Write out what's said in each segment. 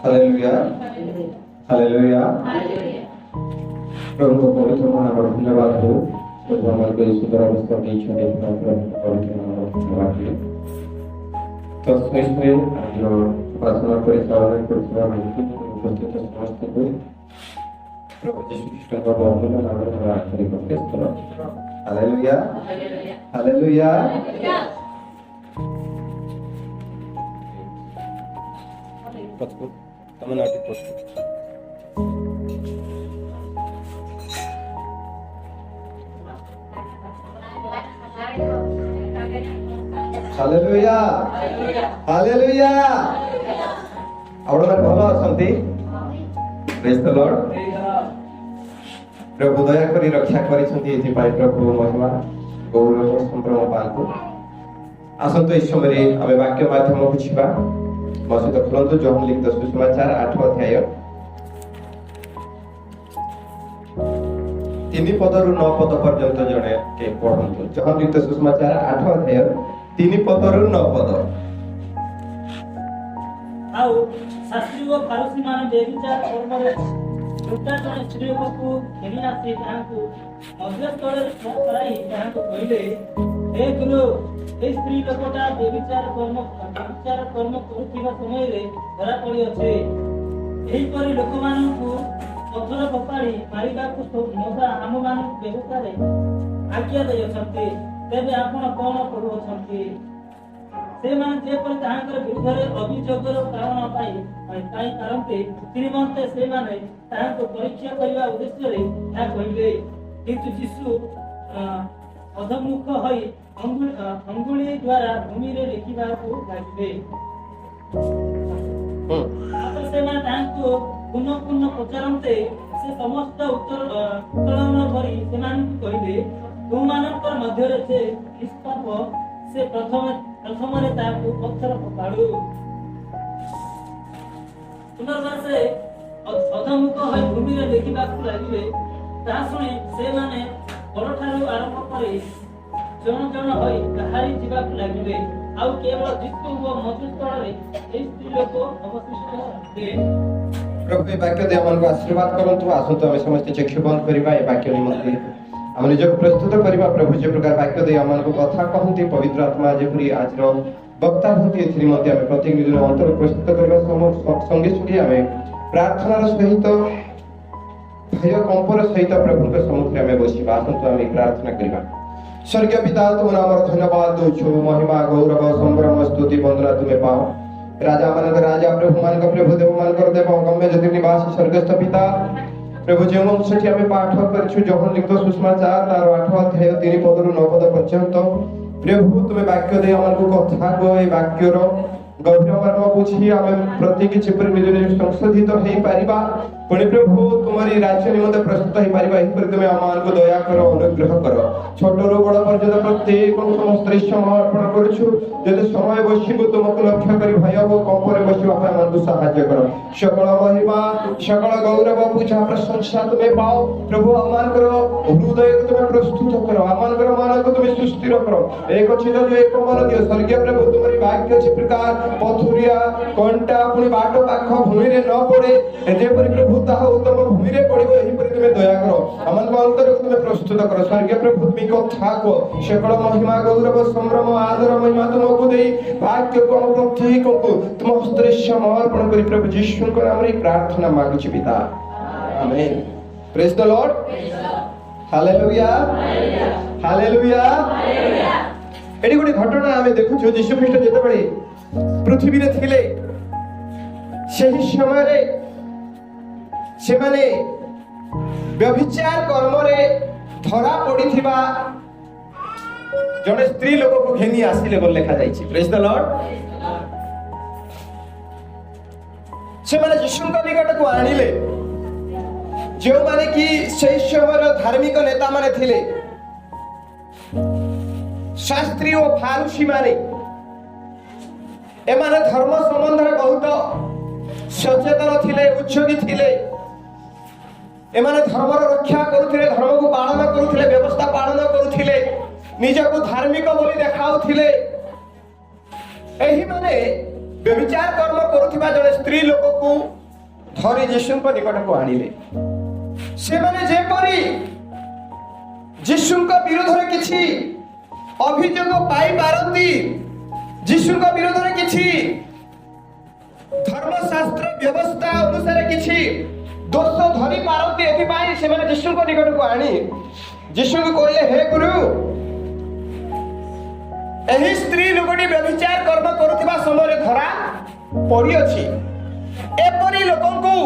Hallelujah hallelujah. प्रभु को पवित्र नाम पर धन्यवाद हो। प्रभु हमारे को सुंदर अवस्था दी छे पवित्र नाम पर धन्यवाद हो। तो स्वेच्छे जो प्रार्थना परिचालन करथिबा उपस्थित समस्त को प्रभु यीशु ख्रीष्ट का बहुमूल्य नाम रे प्रार्थना करते स्तोत्र। Hallelujah hallelujah. पत्तू तमिलनाडु पत्तू हालेलुया हालेलुया। आपण भलो असंती? Praise the lord. प्रभु दया करी रक्षा करिसंती एथि पाई प्रभु महिमा गौरव संभ्रम पांतु। आसंतो इस समय आमे वाक्य माध्यम बुझिबा। मसित खुलंतु जोहन लिखित सुसमाचार 8 अध्याय 3 पदरु 9 पद पर्यंत जणे के पढंतु। जोहन लिखित सुसमाचार 8 अध्याय 3 पदरु 9 पद। आउ शास्त्री व फारसी माने बेविचार कर्मरे दुटा जने स्त्री को घेनी आसी तांको मध्यस्थळे कराई तांको कहिले, हे गुरु ए स्त्री लोकटा बेविचार कर्म करुଥିବା ସମୟରେ ଧରା ପଡି ଅଛି। ଏହିପରି ଲୋକମାନଙ୍କୁ ପଥର ଫୋପାଡ଼ି ମାରିବାକୁ ମଶା ଆମମାନଙ୍କୁ ବ୍ୟବସ୍ଥାରେ ଆଜ୍ଞା ଦେଇଅଛନ୍ତି। ତେବେ ଆପଣ କଣ କରୁଅଛନ୍ତି? ସେମାନେ ଯେପରି ତାହାଙ୍କର ବିରୁଦ୍ଧରେ ଅଭିଯୋଗର କାରଣ ପାରନ୍ତି, ଶ୍ରୀମନ୍ତେ ସେମାନେ ତାହାଙ୍କୁ ପରୀକ୍ଷା କରିବା ଉଦ୍ଦେଶ୍ୟରେ ଏହା କହିଲେ। କିନ୍ତୁ ଯୀଶୁ ଅଧମୁଖ ହୋଇ ଅଙ୍ଗୁଳି ଦ୍ୱାରା ଭୂମିରେ ଲେଖିବାକୁ ଲାଗିଲେ। ତାପରେ ସେମାନେ ତାହାଙ୍କୁ ପୁନଃ ପୁନଃ ପଚାରନ୍ତେ ସେ ସମସ୍ତ ଉତ୍ତୋଳନ କରି ସେମାନଙ୍କୁ କହିଲେ, ତୁମମାନଙ୍କର ମଧ୍ୟରେ ଯେ ନିଷ୍ପାପ ସେ ପ୍ରଥମରେ ତାହାକୁ ପଥର ଫୋପାଡୁ। ପୁନର୍ବାର ସେ ଅଧମୁଖ ହୋଇ ଭୂମିରେ ଲେଖିବାକୁ ଲାଗିଲେ। ତାହା ଶୁଣି ସେମାନେ ବଡ଼ଠାରୁ ଆରମ୍ଭ କରି ଜଣ ଜଣ ହୋଇ ବାହାରି ଯିବାକୁ ଲାଗିଲେ। ଆଉ କେବଳ ଯୀଶୁ ଓ ମଧୁସ୍ଥଳରେ ଏହି ସ୍ତ୍ରୀ ଲୋକ ଅବଶିଷ୍ଟ ଥିଲେ। प्रभु ए वाक्य दे हमन को आशीर्वाद करंतु। आसंतो हम समस्त चक्षु बंद करिबा। ए वाक्य निमंत्रण हम निज प्रस्तुत करिबा। प्रभु जे प्रकार वाक्य दे हमन को कथा कहंती, पवित्र आत्मा जेपरि आज रो वक्ता होती एथि निमंत्रण हम प्रत्येक दिन अंतर प्रस्तुत करिबा। संगे संगे हम प्रार्थनार सहित भय कंपर सहित प्रभु के सम्मुख में बसिबा। आसंतो हम प्रार्थना करिबा। स्वर्गीय पिता, तुम नाम धन्यवाद दोछु। महिमा गौरव संभ्रम स्तुति वंदना तुम्हें पाओ। राजा मानक राजा, प्रभु मानक प्रभु, देव मानक देव, गम्य ज्योति निवासी स्वर्गस्थ पिता प्रभु, जो अंशटी आम पाठ करछु जोहन लिखित सुसमाचार तार 8 अध्याय 3 पदरु 9 पद पर्यंत प्रभु तुम्हें वाक्य दे हमन को कथा को ए वाक्यर गभीर मर्म बुझी आम प्रत्येक चिपर निज निज संशोधित हेई परिबा। पुणी प्रभु तुम्हारी राज्य निमंते प्रस्तुत हेई परिबा। एही पर तुम्हें आमान को दया करो, अनुग्रह करो। छोट रो बड़ पर्यंत प्रत्येक समस्त समर्पण करछु। जदि समय बसिबो तुमको लक्ष्य करी भय हो कंपरे बसिबा ପାଇଁ ଆମକୁ ସାହାଯ୍ୟ କର। सकल महिमा सकल गौरव पूजा प्रशंसा तुम्हें पाओ। प्रभु आमानकर हृदय को तुम्हें प्रस्तुत करो, आमानकर मन को तुम्हें सुस्थिर करो। एक चित जो एक मन दियो स्वर्गीय प्रभु, तुम्हारी वाक्य छि प्रकार पथुरिया कंटा पुणी बाट पाख भूमि रे न पड़े। जेपरि प्रभु ताहा उत्तम भूमि रे पड़िबो, एही परि तुम्हें दया करो। आमानक अंतर को तुम्हें प्रस्तुत करो। स्वर्गीय प्रभु तुम्ही कथा को सकल महिमा गौरव संभ्रम आदर महिमा तुमको देई वाक्य को प्रत्येक को तुम हस्ते समर्पण करी प्रभु यीशु को नाम रे प्रार्थना मांगुछि पिता। Amen. Praise the lord. Hallelujah hallelujah. एडी गोटे घटना आमे देखु जो यीशु ख्रीष्ट जेते बळे पृथ्वी रे थिले सेही समय रे से माने व्यभिचार कर्म रे धरा पड़िथिबा जने स्त्री लोक को घेनी आसिले बोल लिखा जाइछि। Praise the lord. से माने यीशु का निकट को आनिले जो माने कि सेही समय धार्मिक नेता माने थिले, शास्त्री और फारूसी माने एमाने धर्म संबंध रे बहुत सचेतन थिले, उच्चोगी थिले। एमाने धर्म रक्षा करुथिले, धर्म को पालन करुथिले, व्यवस्था पालन करुथिले, निज को धार्मिक बोली देखाउथिले। एही माने व्यभिचार कर्म करुथिबा जड़े स्त्री लोक को धरी यीशु निकट को आनिले से माने जेपरी यीशु विरोध रे किछि अभियोग पाई पारती यीशु विरोध रे किछि धर्मशास्त्र व्यवस्था अनुसार किछि दोष धरी पारती एथिपाई से माने यीशु निकट को आनी यीशु को कहले हे गुरु एही स्त्री लोकटी व्यभिचार कर्म करुथिबा समय धरा पड़ी अछि एपरी लोकंकु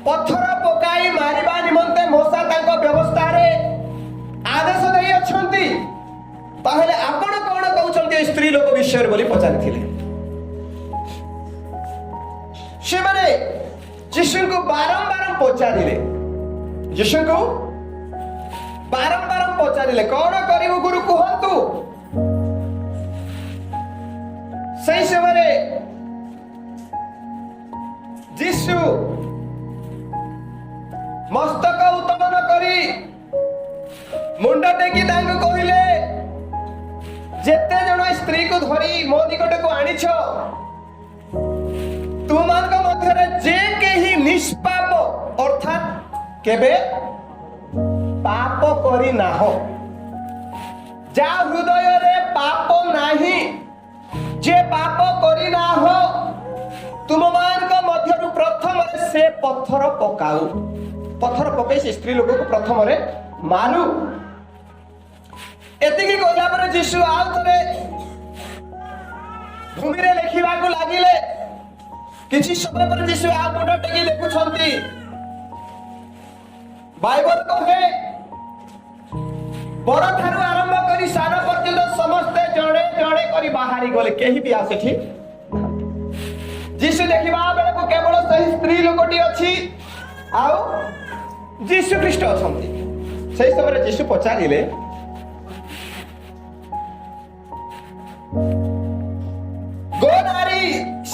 पत्थर पकाई मारिबा निमंते मोसा तांको व्यवस्था रे आदेश देई अछंती ताहेले आपण कोन कहउछंती स्त्री लोक विषय बोली पचारिथिले से माने यीशु को बारंबार पचारिले यीशु को बारंबार पचारिले कोन करिवो गुरु कहंतु सही समय यीशु मस्तक उत्तोलन करी मुंड टेकी तांको कहिले जेते जण स्त्री को धरी मो निकट को आनिछ तुमମାନଙ୍କ ମଧ୍ୟରେ जे केही निष्पाप अर्थात केबे पाप करी नाहो जा हृदय रे पाप नाही जे पाप करी नाहो तुमମାନଙ୍କ ମଧ୍ୟରୁ प्रथम से पत्थर पकाऊ पत्थर पकई से स्त्री लोक को प्रथम रे मारू एतिकी कहला पर यीशु आउ थरे भूमि रे लेखिबा को लागिले किछि समय पर यीशु आ मुंड टेकी लेखुछंती बाइबल कहे बड़ ठारू आरंभ करी सारा पर्यंत समस्त जड़े जड़े करी बाहरी गले केही भी आसे ठीक यीशु देखिबा बेले को केवल सही स्त्री लोकटी अछि आउ यीशु ख्रीष्ट अछंती सही समय यीशु पचारिले गो नारी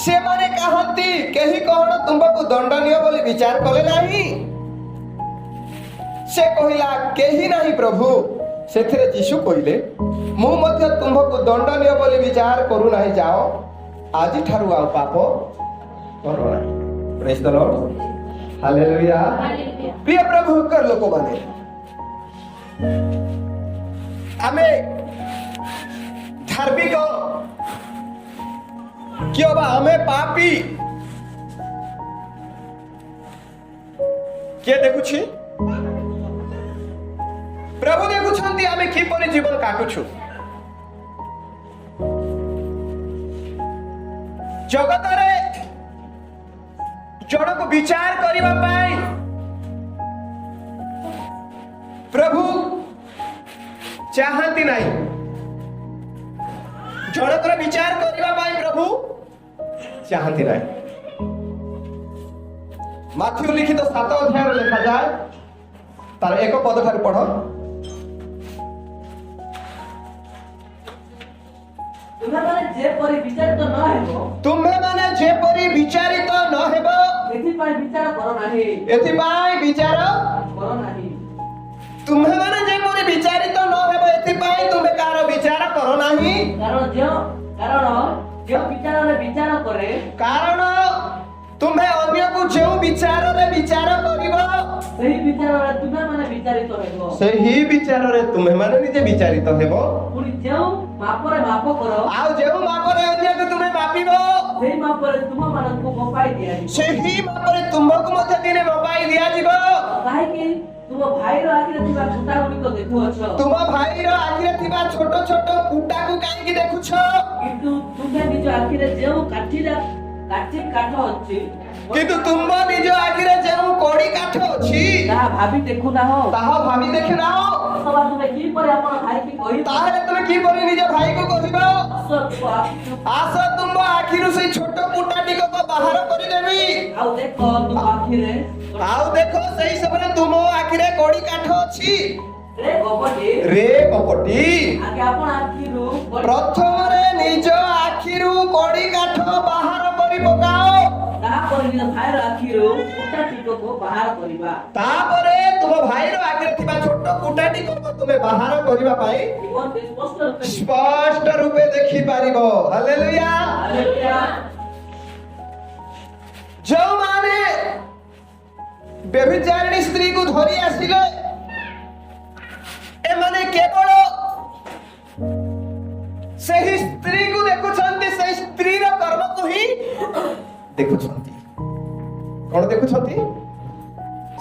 से माने कहंती केही कहण तुमको दंडनीय बोली विचार कले नाही से कहिला केही नाही प्रभु सेथिरे यीशु कहिले मु मध्य तुमको दंडनीय बोली विचार करू नाही जाओ आजि ठारू आ पाप करो नाही प्रेज द लॉर्ड हालेलुया प्रिय प्रभु कर लोक माने आमे धार्मिक क्यों बा हमें पापी किए देखुछि प्रभु देखुछंती आमे किपरि जीवन काटुछु जगत रे जड़ को विचार करिबा पाई प्रभु चाहती नहीं जड़कर विचार करिबा पाई प्रभु चाहती नहीं माथ्यू लिखित 7 अध्याय लिखा जाए तार एक पद ठार पढ़ तुम्हें माने जे परि विचारित न हेबो तुम्हें माने जे परि विचारित न हेबो एथिपाई विचार करो नाही एथिपाई विचार करो नाही तुम्हें माने जे परि विचारित न हेबो एथिपाई तुम्हें कार विचार करो नाही कारण जो विचार रे विचार करे कारण तुम्हें अन्य को जो विचार रे विचार करिवो सही विचार रे तुम्हें माने विचारित हेबो सही विचार रे तुम्हें माने निजे विचारित हेबो पुनी जो माप रे माप करो आउ जो माप रे अन्य को तुम्हें मापिबो सही माप रे तुम मानन को मपाई दिया सही माप रे तुमको मते दिने मपाई दिया जीवो काहे कि तुम भाई रो आखिरे थिबा छुटा गुडी को देखु अछ तुम भाई रो आखिरे थिबा छोट छोट कुटा को काई की देखुछ किंतु तुमे निज आखिरे जेउ काठी काठ अछि किंतु तुम निज आखिरे जेउ कोड़ी काठ अछि ता भाभी देखु ना हो ताहा भाभी देखे ना हो अथवा तुमे की पर अपन भाई की कहि ताहले तुम की पर निज भाई को कहिबो आस तुम आखिरु से छोट कुटाटी को बाहर करि देबी आउ देखो तुम आखिरे आउ देखो सही समय तुम आखिरे कोड़ी काठ अछि रे कपटी आगे अपन आखिरु प्रथम रे निज आखिरु कोड़ी काठ बाहर करि पकाओ तापर निज भाई रो आखिरु कुटाटी को बाहर करिबा तापरे तुम भाई रो आखिरे थिबा छोट कुटाटी को तुमे बाहर करिबा पाई स्पष्ट रूपे देखि पारिबो हालेलुया हालेलुया जो माने व्यभिचारिणी स्त्री को धरी आसिले एमाने केवल सही स्त्री को देखुछंती, सही स्त्री रो कर्म को ही देखुछंती। कौन देखुछंती?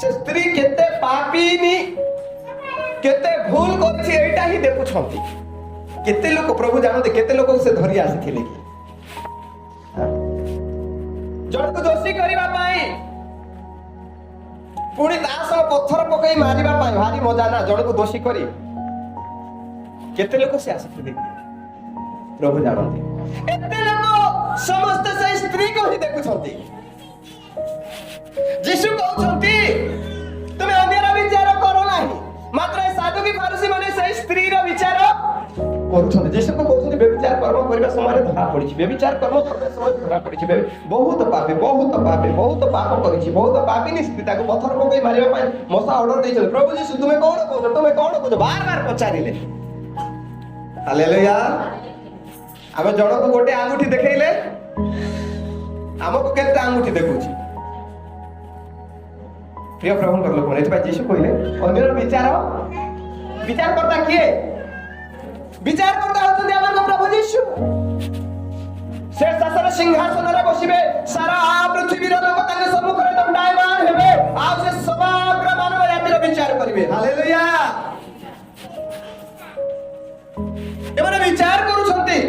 से स्त्री केते पापीनी, केते भूल करछि एटा ही देखुछंती। केते लोक प्रभु जानते केते लोक से धरी आसिथिले कि जण को दोषी करिबा पाई पुणी दास पत्थर पकई मारिबा पाई भारी मजा ना। जण को दोषी करी केते लोक से आसिथिले कि प्रभु जानते। एते लोक समस्त से स्त्री को ही देखुछंती। यीशु कहउछंती तुमे अन्यर विचार करो नाही, मात्र साधुकी फारुसी माने से स्त्री रो विचार करूछंती। यीशु को कहउछंती व्यभिचार कर्म करबा समय धरा पड़िछि, व्यभिचार कर्म करबा समय धरा पड़िछि। बहुत पाप करिछि, बहुत पापी स्त्री ताको पत्थर पकई मारिबा पाई मसा ऑर्डर दैछन। प्रभु यीशु तुमे कोन कहउछ बार बार पचारिले। हालेलुया। आमे जण को गोटे आंगुठी देखैले हमको केते आंगुठी देखुछि। प्रिय प्रभुଙ୍କର ଲୋକମାନେ ଏଥିପାଇଁ ଯୀଶୁ କହିଲେ ଅନ୍ୟର ବିଚାର करता କିଏ? ବିଚାର करता ହଉଛନ୍ତି ଆମର ପ୍ରଭୁ ଯୀଶୁ। ସେ ଶାସନ ସିଂହାସନରେ ବସିବେ, ସାରା ପୃଥିବୀର ଲୋକ ତାଙ୍କ ସମ୍ମୁଖରେ ଦଣ୍ଡାୟମାନ ହେବେ, ଆଉ ସେ ସମଗ୍ର ମାନବ ଜାତିର ବିଚାର କରିବେ। ହାଲେଲୁୟା। ଏମାନେ ବିଚାର କରୁଛନ୍ତି,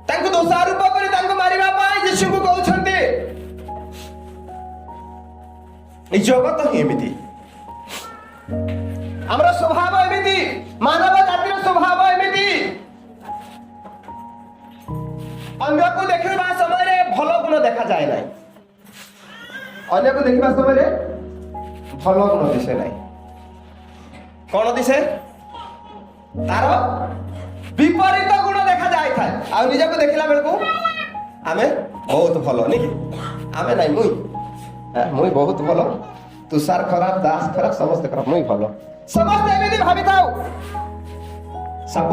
ତାଙ୍କୁ ଦୋଷାରୋପ କରି ତାଙ୍କୁ ମାରିବା ପାଇଁ ଯୀଶୁଙ୍କୁ କହୁଛନ୍ତି। এই জগত ହିଁ ଏମିତି, ଆମର ସ୍ୱଭାବ ଏମିତି, ମାନବ ଜାତିର ସ୍ୱଭାବ ଏମିତି। ଅନ୍ୟକୁ ଦେଖିବା ସମୟରେ ଭଲ ଗୁଣ ଦେଖାଯାଏ ନାହିଁ, ଅନ୍ୟକୁ ଦେଖିବା ସମୟରେ ଭଲ ଗୁଣ ଦିଶେ ନାହିଁ। କଣ ଦିଶେ? ତାର ବିପରୀତ ଗୁଣ ଦେଖା ଯାଇଥାଏ। ଆଉ ନିଜକୁ ଦେଖିଲା ବେଳକୁ ଆମେ ବହୁତ ଭଲ ନାଇଁ କି? ଆମେ ନାଇଁ ମୁଇଁ ବହୁତ ଭଲ, ତୁଷାର ଖରାପ, ଦାସ ଖରାପ, ସମସ୍ତେ ଖରାପ, ମୁଇଁ ଭଲ। ସମସ୍ତେ ଏମିତି ଭାବିଥାଉ। ସାପ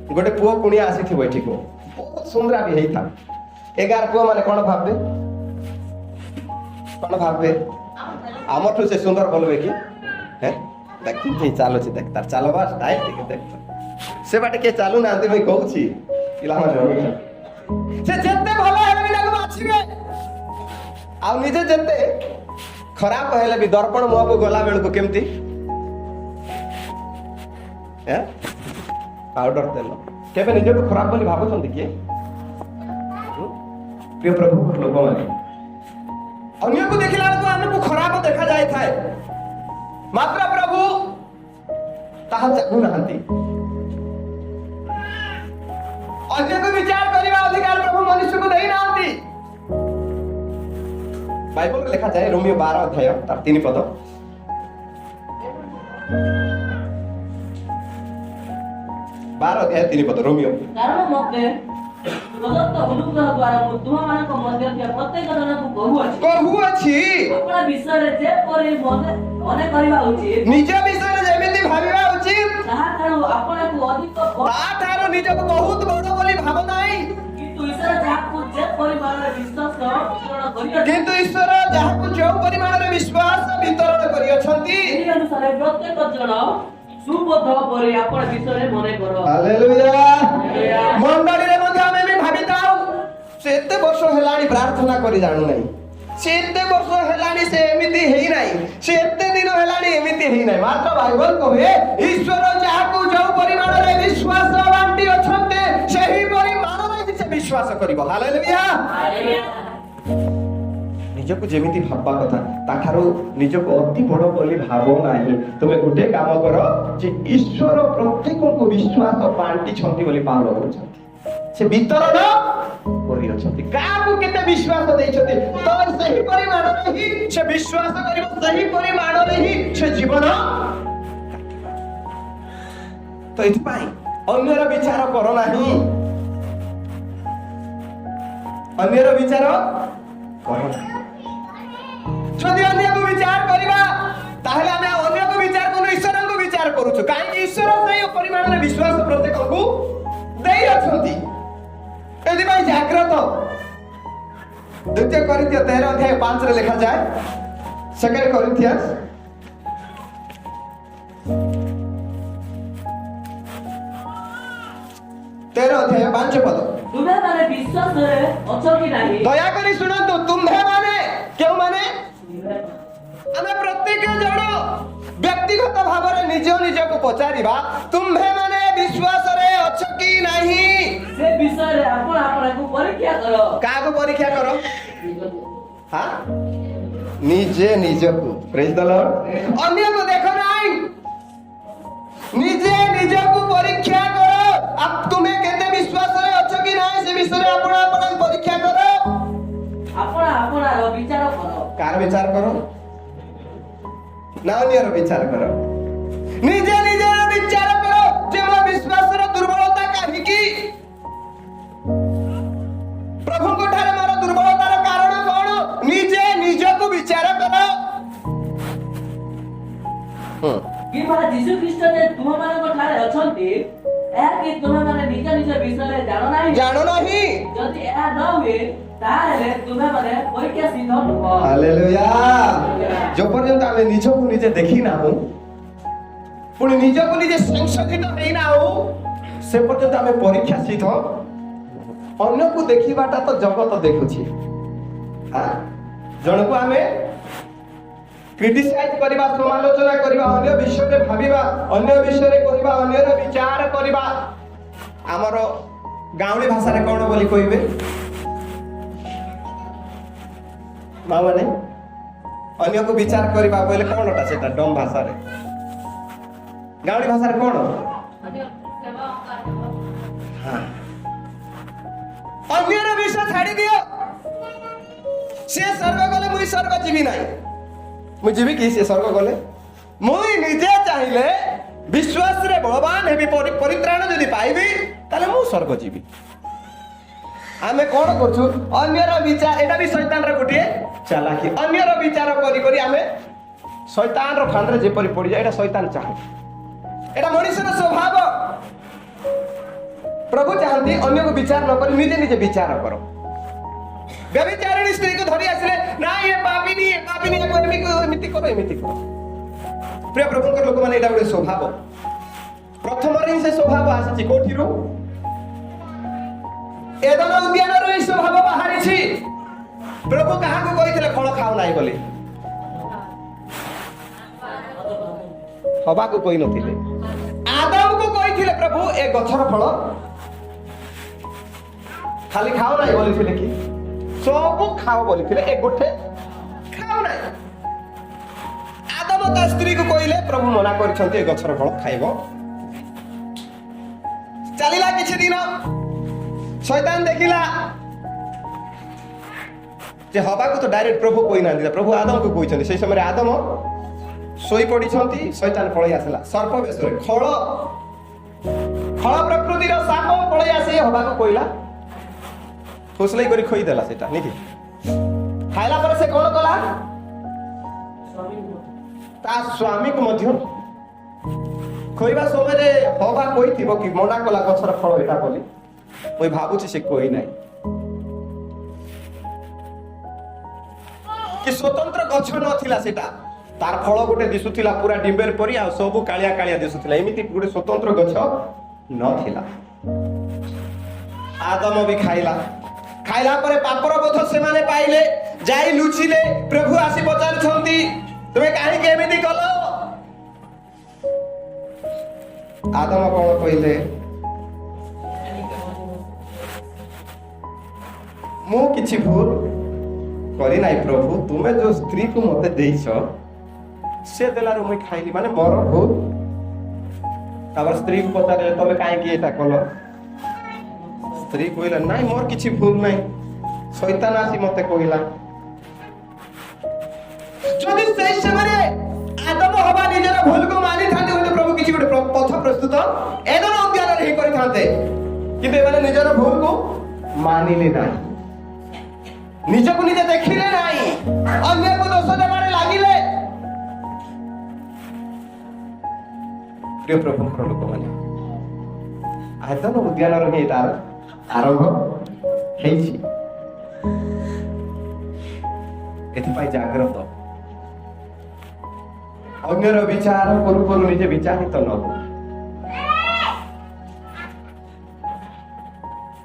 ଗୋଟେ ପୁଅ କୁଣିଆ ଆସିଥିବ ଏଠିକୁ, ବହୁତ ସୁନ୍ଦରା ବି ହେଇଥା। 11 ପୁଅ ମାନେ କଣ ଭାବବେ? ଆମଠୁ ସେ ସୁନ୍ଦର ବୋଲବେ କି? ଦେଖ ଚାଲୁଛି, ଦେଖ ତାର ଚାଲବା ଷ୍ଟାଇଲ ଟିକେ ଦେଖ। ସେ ବାଟେ କିଏ ଚାଲୁ ନାହାନ୍ତି, ମୁଇଁ କହୁଛି ପିଲାମାନେ ସେ ଯେତେ ଭଲ ହେଲେ ବି ତାକୁ ବାଛିବେ। ଆଉ ନିଜେ ଯେତେ ଖରାପ ହେଲେ ବି ଦର୍ପଣ ମୁହଁକୁ ଗଲା ବେଳକୁ କେମିତି ପାଉଡର ତେଲ। କେବେ ନିଜକୁ ଖରାପ ବୋଲି ଭାବୁଛନ୍ତି କିଏ? ପ୍ରିୟ ପ୍ରଭୁଙ୍କର ଲୋକମାନେ, ଅନ୍ୟକୁ ଦେଖିଲା ବେଳକୁ ଆମକୁ ଖରାପ ଦେଖା ଯାଇଥାଏ, ମାତ୍ର ପ୍ରଭୁ ତାହା ଚାହୁଁନାହାନ୍ତି। ଅନ୍ୟକୁ ବିଚାର କରିବା ଅଧିକାର ପ୍ରଭୁ ମନୁଷ୍ୟକୁ ଦେଇନାହାନ୍ତି। ବାଇବଲରେ ଲେଖାଯାଏ ରୋମିଓ 12 ଅଧ୍ୟାୟ ତାର 3 ପଦ। ରୋମିଓ। କାରଣ ମୋତେ ପ୍ରଦତ୍ତ ଅନୁଗ୍ରହ ଦ୍ୱାରା ମୁଁ ତୁମମାନଙ୍କ ମଧ୍ୟରେ ଥିବା ପ୍ରତ୍ୟେକ ଜଣକୁ କହୁଅଛି ଆପଣ ବିଷୟରେ ଯେପରି ମନେ କରିବା ଉଚିତ, ନିଜ ବିଷୟରେ ଯେମିତି ଭାବିବା ଉଚିତ, ତାହାଠାରୁ ଆପଣଙ୍କୁ ଅଧିକ ତାଠାରୁ ନିଜକୁ ବହୁତ ବଡ଼ ବୋଲି ଭାବ ନାହିଁ। କିନ୍ତୁ ଈଶ୍ୱର ଯାହାକୁ ଯେଉଁ ପରିମାଣରେ ବିଶ୍ୱାସ ବିତରଣ କରିଅଛନ୍ତି, ସେହି ଅନୁସାରେ ପ୍ରତ୍ୟେକ ଜଣ ସୁବୋଧ ପରି ଆପଣ ବିଷୟରେ ମନେ କର। ହାଲେଲୁୟା। ମଣ୍ଡଳୀରେ ମଧ୍ୟ ଆମେ ବି ଭାବିଥାଉ ସେ ଏତେ ବର୍ଷ ହେଲାଣି ପ୍ରାର୍ଥନା କରି ଜାଣୁନାହିଁ, ସେ ଏତେ ବର୍ଷ ହେଲାଣି ସେ ଏମିତି ହେଇନାହିଁ, ସେ ଏତେ ଦିନ ହେଲାଣି ଏମିତି ହେଇନାହିଁ। ମାତ୍ର ବାଇବଲ କହେ ଈଶ୍ୱର ଯାହାକୁ ଯେଉଁ ପରିମାଣରେ ବିଶ୍ୱାସ ବାଣ୍ଟି ଅଛନ୍ତି ସେହି ପରିମାଣରେ ହିଁ ସେ ବିଶ୍ୱାସ କରିବ। ହାଲେଲୁୟା। ନିଜକୁ ଯେମିତି ଭାବବା କଥା ତାଠାରୁ ନିଜକୁ ଅତି ବଡ଼ ବୋଲି ଭାବ ନାହିଁ। ତୁମେ ଗୋଟେ କାମ କର ଯେ ଈଶ୍ୱର ପ୍ରତ୍ୟେକଙ୍କୁ ବିଶ୍ୱାସ ବାଣ୍ଟିଛନ୍ତି ବୋଲି ପାଉଲ କହୁଛନ୍ତି, ସେ ବିତରଣ କରିଅଛନ୍ତି। କାହାକୁ କେତେ ବିଶ୍ୱାସ ଦେଇଛନ୍ତି ତ ସେହି ପରିମାଣରେ ହିଁ ସେ ବିଶ୍ୱାସ କରିବ, ସେହି ପରିମାଣରେ ହିଁ ସେ ଜୀବନ। ତ ଏଥିପାଇଁ ଅନ୍ୟର ବିଚାର କର ନାହିଁ, ଅନ୍ୟର ବିଚାର କର ନାହିଁ। ଯଦି ଅନ୍ୟକୁ ବିଚାର କରିବା ତାହେଲେ ଆମେ ଅନ୍ୟକୁ ବିଚାର କରୁନୁ, ଈଶ୍ୱରଙ୍କୁ ବିଚାର କରୁଛୁ। କାହିଁକି? ଈଶ୍ୱର ସେହି ପରିମାଣରେ ବିଶ୍ୱାସ ପ୍ରତ୍ୟେକଙ୍କୁ ଦେଇଅଛନ୍ତି। ଏଥିପାଇଁ ଜାଗ୍ରତ द्वितीय कोरिन्थियो 13 अध्याय 5 रे लिखा जाए, 2 कोरिन्थियंस 13 अध्याय 5 पद। तुमे माने विश्वास रे अछो कि नाही? दया करी सुनंतु, तुम्हे माने क्यों माने आमे प्रत्येक जण व्यक्तिगत भाव निज निज को पचारिबा, तुम्हे माने विश्वास रे अछ कि नाही? से विषय रे आपण आपण को परीक्षा करो। का को परीक्षा करो? हां, निजे निज को। Praise the Lord. अन्य को देखो नाही, निजे निज को परीक्षा करो। अब तुम्हें केते विश्वास रे अछ कि नाही से विषय रे आपण आपण परीक्षा करो। आपण आपण रो विचार करो। कार विचार करो ना, अन्यर विचार करो। निजे निजे विचार करो जे मो विश्वास रो दुर्बलता काहे की? प्रभु को ठारे मारो दुर्बलतार कारण कोन? निजे निज को विचार करो। कि माने यीशु ख्रीष्ट जे तुम माने को ठारे अछंती, ए कि तुम माने निज निज विषय रे जानो नाही। जदि ए न हुए ताले तुमे माने परीक्षा सिद्ध नुह। हालेलुया। जो पर्यंत आमे निज को निजे देखि ना हो, पुणी निज को निजे संशोधित हेई ना हो, से पर्यंत आमे परीक्षा सिद्ध। अन्य को देखिबाटा तो जगत देखुछि। हां, जण को आमे क्रिटिसाइज करिबा, समालोचना करिबा, अन्य विषय रे भाबिबा, अन्य विषय रे कहिबा, अन्य रे विचार करिबा। हमर गाउँली भाषा रे कोन बोली कहिबे? मां माने अन्य को विचार करिबा बोले कोनटा सेटा डम भाषा रे? गाउँली भाषा रे कोन? हां, अन्य रे विषय छाडी दियो। से स्वर्ग गले मुई स्वर्ग जीवी नाही। मु जीवी कि से स्वर्ग गले? मुई निजे चाहिले विश्वास रे बलवान हेबी, परित्राण जदि पाइबी ताले मु स्वर्ग जीवी। आमे कोन करछु? अन्यर विचार, एटा भी शैतान रे गोटिए चालाकी। अन्यर विचार करी करी आमे शैतान रो फांदरे जे परि पड़ी जाय, एटा शैतान चाहे। एटा मनुष्यर स्वभाव। प्रभु चाहती अन्य को विचार न करी निजे निजे विचार करो। व्यभिचारिणी स्त्री को धरी आसिले, ना ये पापिनी को एमिति करो। प्रिय प्रभु के लोक माने एटा गोटे स्वभाव। प्रथम रे से स्वभाव आसी कोठिरो? एदन उद्यान रो स्वभाव बाहरी छी। प्रभु कहा को कहिथिले फल खाओ नाही बोली? हवा को कोई नथिले, आदम को कहिथिले प्रभु ए गछर फल खाली खाओ नाही बोलिथिले कि? सब खाओ बोलिथिले, एक गोठे खाओ नाही। आदम ता स्त्री को कहिले, प्रभु मना करछन्ते ए गछर फल खाइबो। चलिला किछि दिन, शैतान देखिला जे हवा को तो डायरेक्ट प्रभु कोई ना दिला, प्रभु आदम को कहिछन्ते। सेई समय आदम सोई पडिछन्ती, शैतान पळै आसला सर्प बेसरे। खळ प्रकृतिर साप पळै आसे हवा को कहिला, फुसलै करी खोई देला सेटा निकी। खाइला पर से कोन कला? ता स्वामी को मध्य खोइबा समय रे हवा कहिथिबो कि मना कला गछर फल एटा बोली? ओइ भाबुछि से कोई नाही कि स्वतंत्र गछ नथिला सेटा। तार फल गोटे दिसुथिला पूरा डिम्बेर परी, आ सब कालिया कालिया दिसुथिला। एमिति गोटे स्वतंत्र गछ नथिला। आदम भी खाइला। खाइला परे पापर बोध से माने पाइले, जाई लुचिले। प्रभु आसी पचारुछन्ती, तुमे काहे के एमिति कलो? आदम कोन कहिले? मु किछि भूल करी नाही प्रभु, तुमे जो स्त्री को मते देइछो से देलारो मुई खाइली, माने मोर भूल। तापर स्त्री को पचारे, तमे काहे के एटा कलो? स्त्री कहिला, नाही मोर किछि भूल नाही, शैतान आसी मते कहिला। जदि से समय आदम हवा निजर भूल को मानि थाते होते प्रभु किछि गोटे पथ प्रस्तुत एदन उद्यान रे करि थाते, किंतु एमाने निजर भूल को मानिले नाही, निज को निजे देखिले नाही, अन्य को दोष देबारे लागिले। प्रिय प्रभु को लोक माने आयतन उद्यान रे तार आरंभ हेछि। ସେଥିପାଇଁ ଜାଗ୍ରତ। ଅନ୍ୟର ବିଚାର କରୁ କରୁ ନିଜେ ବିଚାରିତ ନ ହଉ।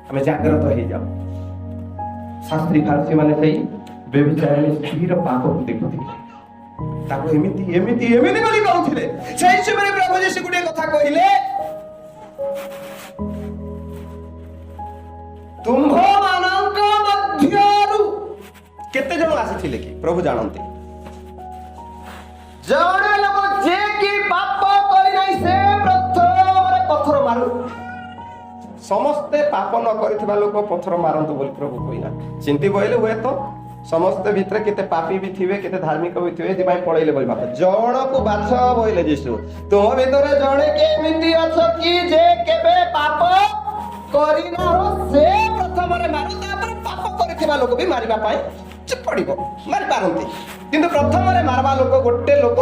ଆମେ ଜାଗ୍ରତ ହେଇଯାଉ। ଶାସ୍ତ୍ରୀ ଫାରସୀ ମାନେ ସେଇ ବ୍ୟଭିଚାରିଣୀ ସ୍ତ୍ରୀର ପାପକୁ ଦେଖୁଥିଲେ, ତାକୁ ଏମିତି ଏମିତି ଏମିତି ବୋଲି କହୁଥିଲେ। ସେହି ସମୟରେ ପ୍ରଭୁ ଯୀଶୁ ଗୋଟିଏ କଥା କହିଲେ, ତୁମ୍ଭମାନଙ୍କ ମଧ୍ୟରୁ କେତେ ଜଣ ଆସିଥିଲେ କି ପ୍ରଭୁ ଜାଣନ୍ତି। ଜଣେ ଲୋକ ଯେ କି ପାପ କରିନାହିଁ ସେ ପ୍ରଥମରେ ପଥର ମାରୁ। ସମସ୍ତେ ପାପ ନ କରିଥିବା ଲୋକ ପଥର ମାରନ୍ତୁ ବୋଲି ପ୍ରଭୁ କହିନା। ଚିନ୍ତି ବୋଇଲେ ହୁଏତ ସମସ୍ତେ ଭିତରେ କେତେ ପାପୀ ବି ଥିବେ, କେତେ ଧାର୍ମିକ ବି ଥିବେ, ଏଥିପାଇଁ ପଳେଇଲେ ବୋଲି ବାପ ଜଣକୁ ବାଛ ବୋଇଲେ ଯୀଶୁ। ତୁମ ଭିତରେ ଜଣେ କେମିତି ଅଛ କି ଯେ କେବେ ପାପ କରିନାହ ସେ ପ୍ରଥମରେ ମାର, ତାପରେ ପାପ କରିଥିବା ଲୋକ ବି ମାରିବା ପାଇଁ ପଡିବ, ମାରି ପାରନ୍ତି। କିନ୍ତୁ ପ୍ରଥମରେ ମାରବା ଲୋକ ଗୋଟେ ଲୋକ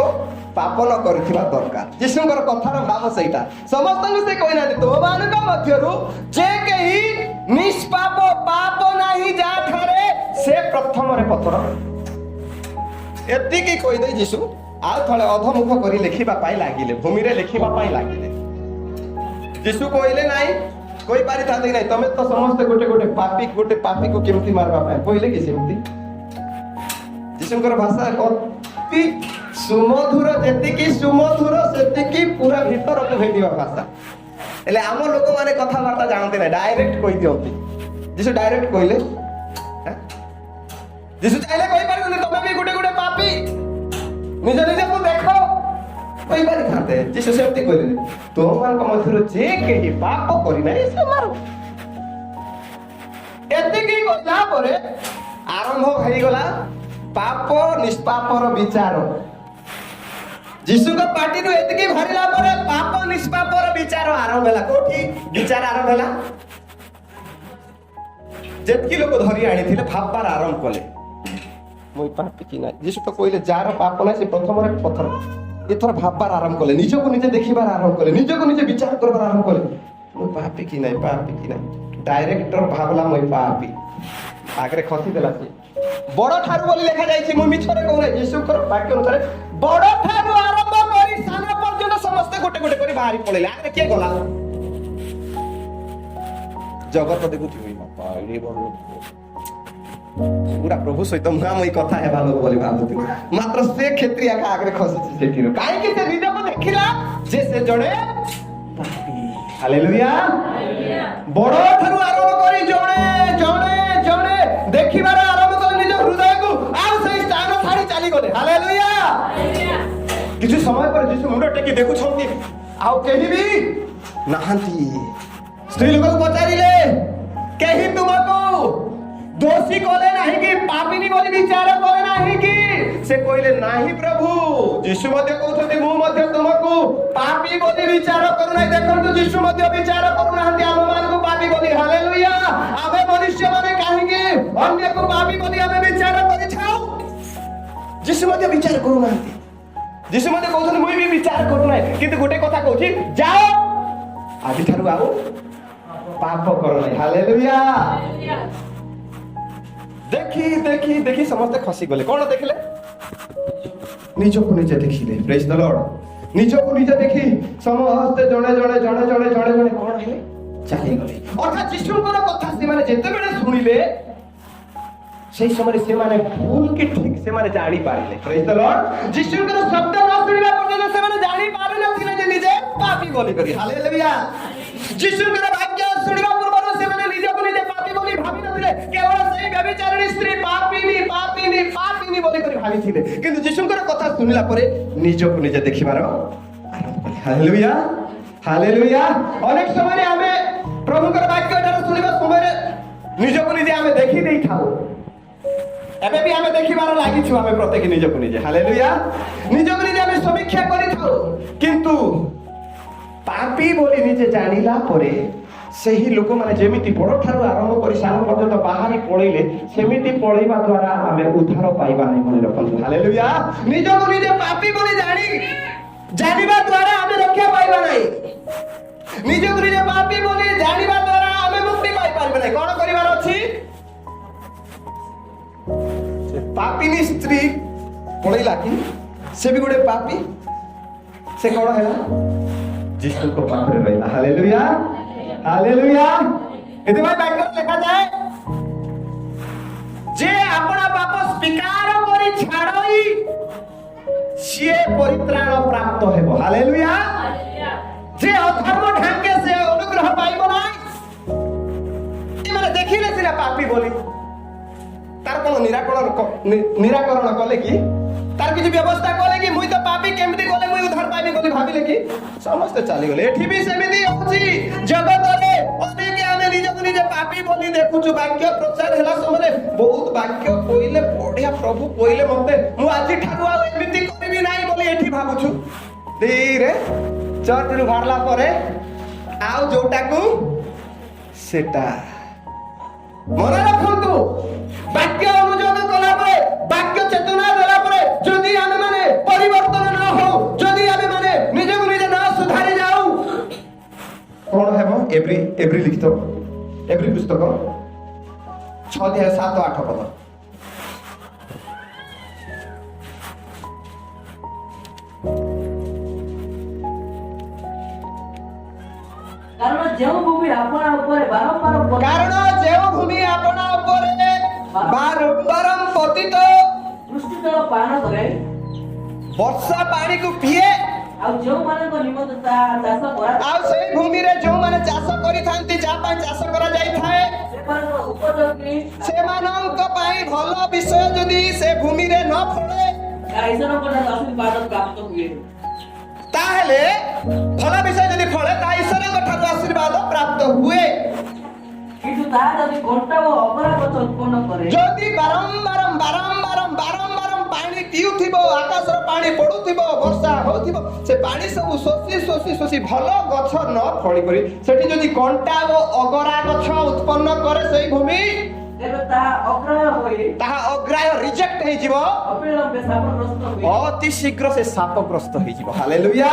ପାପ ନ କରିଥିବା ଦରକାର। ଯୀଶୁଙ୍କର କଥାର ଭାବ ସେଇଟା। ସମସ୍ତଙ୍କୁ ସେ କହିନାହାନ୍ତି ତୁମମାନଙ୍କ ମଧ୍ୟରୁ ଯେ କେହି ନିଷ୍ପାପ ପାପ ନାହିଁ ଯାହାଠାରେ ସେ ପ୍ରଥମରେ ପଥର। ଏତିକି କହିଦେଇ ଯୀଶୁ ଆଉ ଥରେ ଅଧମୁଖ କରି ଲେଖିବା ପାଇଁ ଲାଗିଲେ, ଭୂମିରେ ଲେଖିବା ପାଇଁ ଲାଗିଲେ। ଯୀଶୁ କହିଲେ ନାହିଁ, କହିପାରିଥାନ୍ତେ କି ନାହିଁ ତମେ ତ ସମସ୍ତେ ଗୋଟେ ପାପୀକୁ କେମିତି ମାରିବା ପାଇଁ କହିଲେ କି ସେମିତି। ଯୀଶୁଙ୍କର ଭାଷା ଅତି ସୁମଧୁର, ଯେତିକି ସୁମଧୁର ସେତିକି ପୁରା ଭିତରକୁ ଭେଦିବା ଭାଷା। ହେଲେ ଆମ ଲୋକମାନେ କଥାବାର୍ତ୍ତା ଜାଣନ୍ତି ନାହିଁ, ଡାଇରେକ୍ଟ କହିଦିଅନ୍ତି। ଯୀଶୁ ଡାଇରେକ୍ଟ କହିଲେ, ଯୀଶୁ ଚାହିଁଲେ କହିପାରିଥାନ୍ତେ ତମେ ବି ଗୋଟେ ପାପୀ, ନିଜ ନିଜକୁ ଦେଖ, କହିପାରିଥାନ୍ତେ। ଯୀଶୁ ସେମିତି କହିଲେ, ତୁମମାନଙ୍କ ମଧ୍ୟରୁ ଯେ କେହି ପାପ କରିନାହିଁ ସେ ମାର। ଏତିକି କହିଲା ପରେ ଆରମ୍ଭ ହେଇଗଲା ପାପ ନିଷ୍ପାପର ବିଚାର। ଯୀଶୁଙ୍କ ପାଟିରୁ ଏତିକି ବାହାରିଲା ପରେ ପାପ ନିଷ୍ପାପର ବିଚାର ଆରମ୍ଭ ହେଲା। କୋଉଠି ବିଚାର ଆରମ୍ଭ ହେଲା? ଯେତିକି ଲୋକ ଧରି ଆଣିଥିଲେ ଭାବବାର ଆରମ୍ଭ କଲେ, ମୁଁ ପାପୀ କି ନାହିଁ। ଯୀଶୁ ତ କହିଲେ ଯାହାର ପାପ ନାହିଁ ସେ ପ୍ରଥମରେ ପଥର। ଏଥର ଭାବବାର ଆରମ୍ଭ କଲେ, ନିଜକୁ ନିଜେ ଦେଖିବାର ଆରମ୍ଭ କଲେ, ନିଜକୁ ନିଜେ ବିଚାର କରିବାର ଆରମ୍ଭ କଲେ, ମୁଁ ପାପୀ କି ନାହିଁ, ପାପୀ କି ନାହିଁ। ଡାଇରେକ୍ଟର ଭାବଲା ମୁଁ ପାପୀ, ଆଗରେ ଖସି ଦେଲା ସେ। ବଡ ଠାରୁ ବୋଲି ଲେଖା ଯାଇଛି, ମୁଁ ମିଛରେ କହୁନାହିଁ। ଯୀଶୁଙ୍କର ବାକ୍ୟ ଅନୁସାରେ ବଡ ଠାରୁ ଆରମ୍ଭ କରି ସାନ ପର୍ଯ୍ୟନ୍ତ ସମସ୍ତେ ଗୋଟେ କରି ବାହାରି ପଳେଇଲେ। ଆଗରେ କିଏ ଗଲା? ଜଗତ ଦେଖୁଥିବି ପୁରା ପ୍ରଭୁ ସହିତ ମୁହାଁମୁହିଁ କଥା ହେବା ଲୋକ ବୋଲି ଭାବୁଥିଲି, ମାତ୍ର ସେ କ୍ଷେତ୍ରୀ ଆକା ଆଗରେ ଖସିଛି ସେଠିରୁ। କାହିଁକି? ସେ ନିଜକୁ ଦେଖିଲା ଯେ ସେ ଜଣେ ପାପୀ। ହାଲେଲୁୟା। ବଡ ଠାରୁ ଆରମ୍ଭ କରି ଜଣେ ଦେଖିବାର ଆରମ୍ଭ କଲେ ନିଜ ହୃଦୟକୁ, ଆଉ ସେଇ ସ୍ଥାନ ଛାଡି ଚାଲିଗଲେ। ହାଲେଲୁୟା। କିଛି ସମୟ ପରେ ଯୀଶୁ ମୁଣ୍ଡ ଟେକି ଦେଖୁଛନ୍ତି, ଆଉ କେହି ବି ନାହାନ୍ତି। ସ୍ତ୍ରୀ ଲୋକକୁ ପଚାରିଲେ, କେହି ତୁମକୁ ଦୋଷୀ କଲେ ନାହିଁ କି, ପାପିନୀ ବୋଲି ବିଚାର କଲେ ନାହିଁ କି? ସେ କହିଲେ ନାହିଁ ପ୍ରଭୁ। ଯୀଶୁ ମଧ୍ୟ କହୁଛନ୍ତି ମୁଁ ମଧ୍ୟ ତୁମକୁ ପାପୀ ବୋଲି ବିଚାର କରୁନାହିଁ। ଦେଖନ୍ତୁ ଯୀଶୁ ମଧ୍ୟ ବିଚାର କରୁନାହାନ୍ତି ଆମମାନଙ୍କୁ ପାପୀ ବୋଲି। ହାଲେଲୁୟା। ଆମେ ମନୁଷ୍ୟମାନେ କାହିଁକି ଅନ୍ୟକୁ ପାପୀ ବୋଲି ଆମେ ବିଚାର କରିଥାଉ? ଯୀଶୁ ମଧ୍ୟ ବିଚାର କରୁନାହାନ୍ତି। ଯୀଶୁ ମଧ୍ୟ କହୁଛନ୍ତି ମୁଁ ବି ବିଚାର କରୁନାହିଁ, କିନ୍ତୁ ଗୋଟେ କଥା କହୁଛି, ଯାଅ ଆଜିଠାରୁ ଆଉ ପାପ କର ନାହିଁ। ହାଲେଲୁୟା। ଦେଖି ଦେଖି ଦେଖି ସମସ୍ତେ ଖସିଗଲେ। କଣ ଦେଖିଲେ? ନିଜକୁ ନିଜେ ଦେଖିଲେ। ପ୍ରେଜ୍ ଦ ଲର୍ଡ। ନିଜକୁ ନିଜେ ଦେଖି ସମସ୍ତେ ଜଣେ ଜଣେ କଣ ହେଲେ? ଚାଲିଗଲେ। ଅର୍ଥାৎ ଯୀଶୁଙ୍କର କଥା ସେମାନେ ଯେତେବେଳେ ଶୁଣିଲେ সেই সময় ସେମାନେ ভুল কি ঠিক ସେମାନେ ଜାଣି ପାରିଲେ। ପ୍ରେଜ୍ ଦ ଲର୍ଡ। ଯୀଶୁଙ୍କର ଶବ୍ଦ ନ ଶୁଣିବା ପର୍ଯ୍ୟନ୍ତ ସେମାନେ ଜାଣି ପାରିନଥିଲେ ଯେ ନିଜେ ପାପୀ ବୋଲି କରି। ହାଲେଲୁୟା। ଯୀଶୁଙ୍କର ବାକ୍ୟ ଶୁଣିବା ପୂର୍ବରୁ ସେମାନେ ନିଜକୁ ନିଜେ ପାପୀ ବୋଲି ଭାବିନଥିଲେ। କେବଳ ସେଇ ବ୍ୟଭିଚାରିଣୀ ସ୍ତ୍ରୀ ପାପିନୀ ବୋଲି କରି ଭାବିଥିଲେ। କିନ୍ତୁ ଯୀଶୁଙ୍କର କଥା ଶୁଣିଲା ପରେ ନିଜକୁ ନିଜେ ଦେଖିବାର ଆରମ୍ଭ କଲେ। ହାଲେଲୁୟା। ହାଲେଲୁୟା। ଅନେକ ସମୟରେ ଆମେ ପ୍ରଭୁଙ୍କର ବାକ୍ୟ ଶୁଣିବା ସମୟରେ ନିଜକୁ ନିଜେ ଆମେ ଦେଖି ଦେଇଥାଉ। ଏବେ ବି ଆମେ ଦେଖିବାର ଲାଗିଛୁ ଆମେ ପ୍ରତ୍ୟେକ ନିଜକୁ ନିଜେ। ହାଲେଲୁୟା। ନିଜକୁ ନିଜେ ଆମେ ସମୀକ୍ଷା କରିଥାଉ, କିନ୍ତୁ ପାପୀ ବୋଲି ନିଜେ ଜାଣିଲା ପରେ ସେହି ଲୋକମାନେ ଯେମିତି ବଡ ଠାରୁ ଆରମ୍ଭ କରି ସାନ ପର୍ଯ୍ୟନ୍ତ ବାହାରି ପଳେଇଲେ, ସେମିତି ପଳେଇବା ଦ୍ୱାରା ଆମେ ଉଦ୍ଧାର ପାଇବା ନାହିଁ। ମନେ ରଖନ୍ତୁ। ହାଲେଲୁୟା। ନିଜକୁ ନିଜେ ପାପୀ ବୋଲି ଜାଣିବା ଦ୍ୱାରା ଆମେ ରକ୍ଷା ପାଇବା ନାହିଁ। ନିଜକୁ ନିଜେ ପାପୀ ବୋଲି ଜାଣିବା ଦ୍ୱାରା ଆମେ ମୁକ୍ତି ପାଇପାରିବା ନାହିଁ। କଣ କରିବାର ଅଛି? पापिनी स्त्री पड़ेला कि से भी गोटे पापी से कौन है जिसु को पाखरे रहला हालेलुया हालेलुया एते भाई बाइबल लिखा जाए जे अपना पाप स्वीकार करी छाड़ई सिए परित्राण प्राप्त हेबो हालेलुया जे अधर्म ढंगे से अनुग्रह पाइबो नाही माने देखिले सिना पापी बोली तार कोन निराकरण कले कि तार किछि व्यवस्था कले कि मुई तो पापी केमति कले मुई उद्धार पाइबे बोली भाबिले कि समस्त चली गले एठी भी सेमिति होछि जगत रे अनेक आमे निज पापी बोली देखुछु वाक्य प्रचार होला समय बहुत वाक्य कोइले बढ़िया प्रभु कोइले मते मु आजि ठारु आ एमिति करबी नाही बोली एठी भाबुछु धीरे चर्च रु बाहरला परे आउ जोटाकू सेटा मन रखंतु वाक्य अनुयोग कला परे वाक्य चेतना देला परे जदि आमे माने परिवर्तन न हो जदि आमे माने निजକୁ निज न सुधारी जाऊ कोन हेबो एवरी लिखितो एवरी पुस्तक 6 अध्याय 7 8 पद कारण जो भूमि आपना ऊपर बारंबार कारण जेव भूमि आपना उपरे बारंबार पतित वृष्टि जल पान करे वर्षा पानी को पिए आ जो माने को निमंत चाष करा आ सेई भूमि रे जो माने चाष करि थांती जा पा चाष करा जाई थाए सेमान उपयोगी सेमानंक पाई भलो विषय जदि से भूमि रे न फळे ईश्वर को आशीर्वाद प्राप्त हुए ताहले भलो विषय जदि फळे ता ईश्वरଙ୍କ ठाରୁ आशीर्वाद प्राप्त हुए किंतु ता जदि घंटा वो अपराध उत्पन्न करे जदि बारंबार पानी पिउथिबो आकाशर पानी पडुथिबो वर्षा होथिबो से पानी सब सोसी भलो गछ न फळी करी सेठी जदि कंटा ओ अगरा गछ उत्पन्न करे सेई भूमि एबे ता अग्राह्य होई ताहा अग्राह्य रिजेक्ट हे जीवो अविलंबे शापग्रस्त होई अति शीघ्र से शापग्रस्त हे जीवो हालेलुया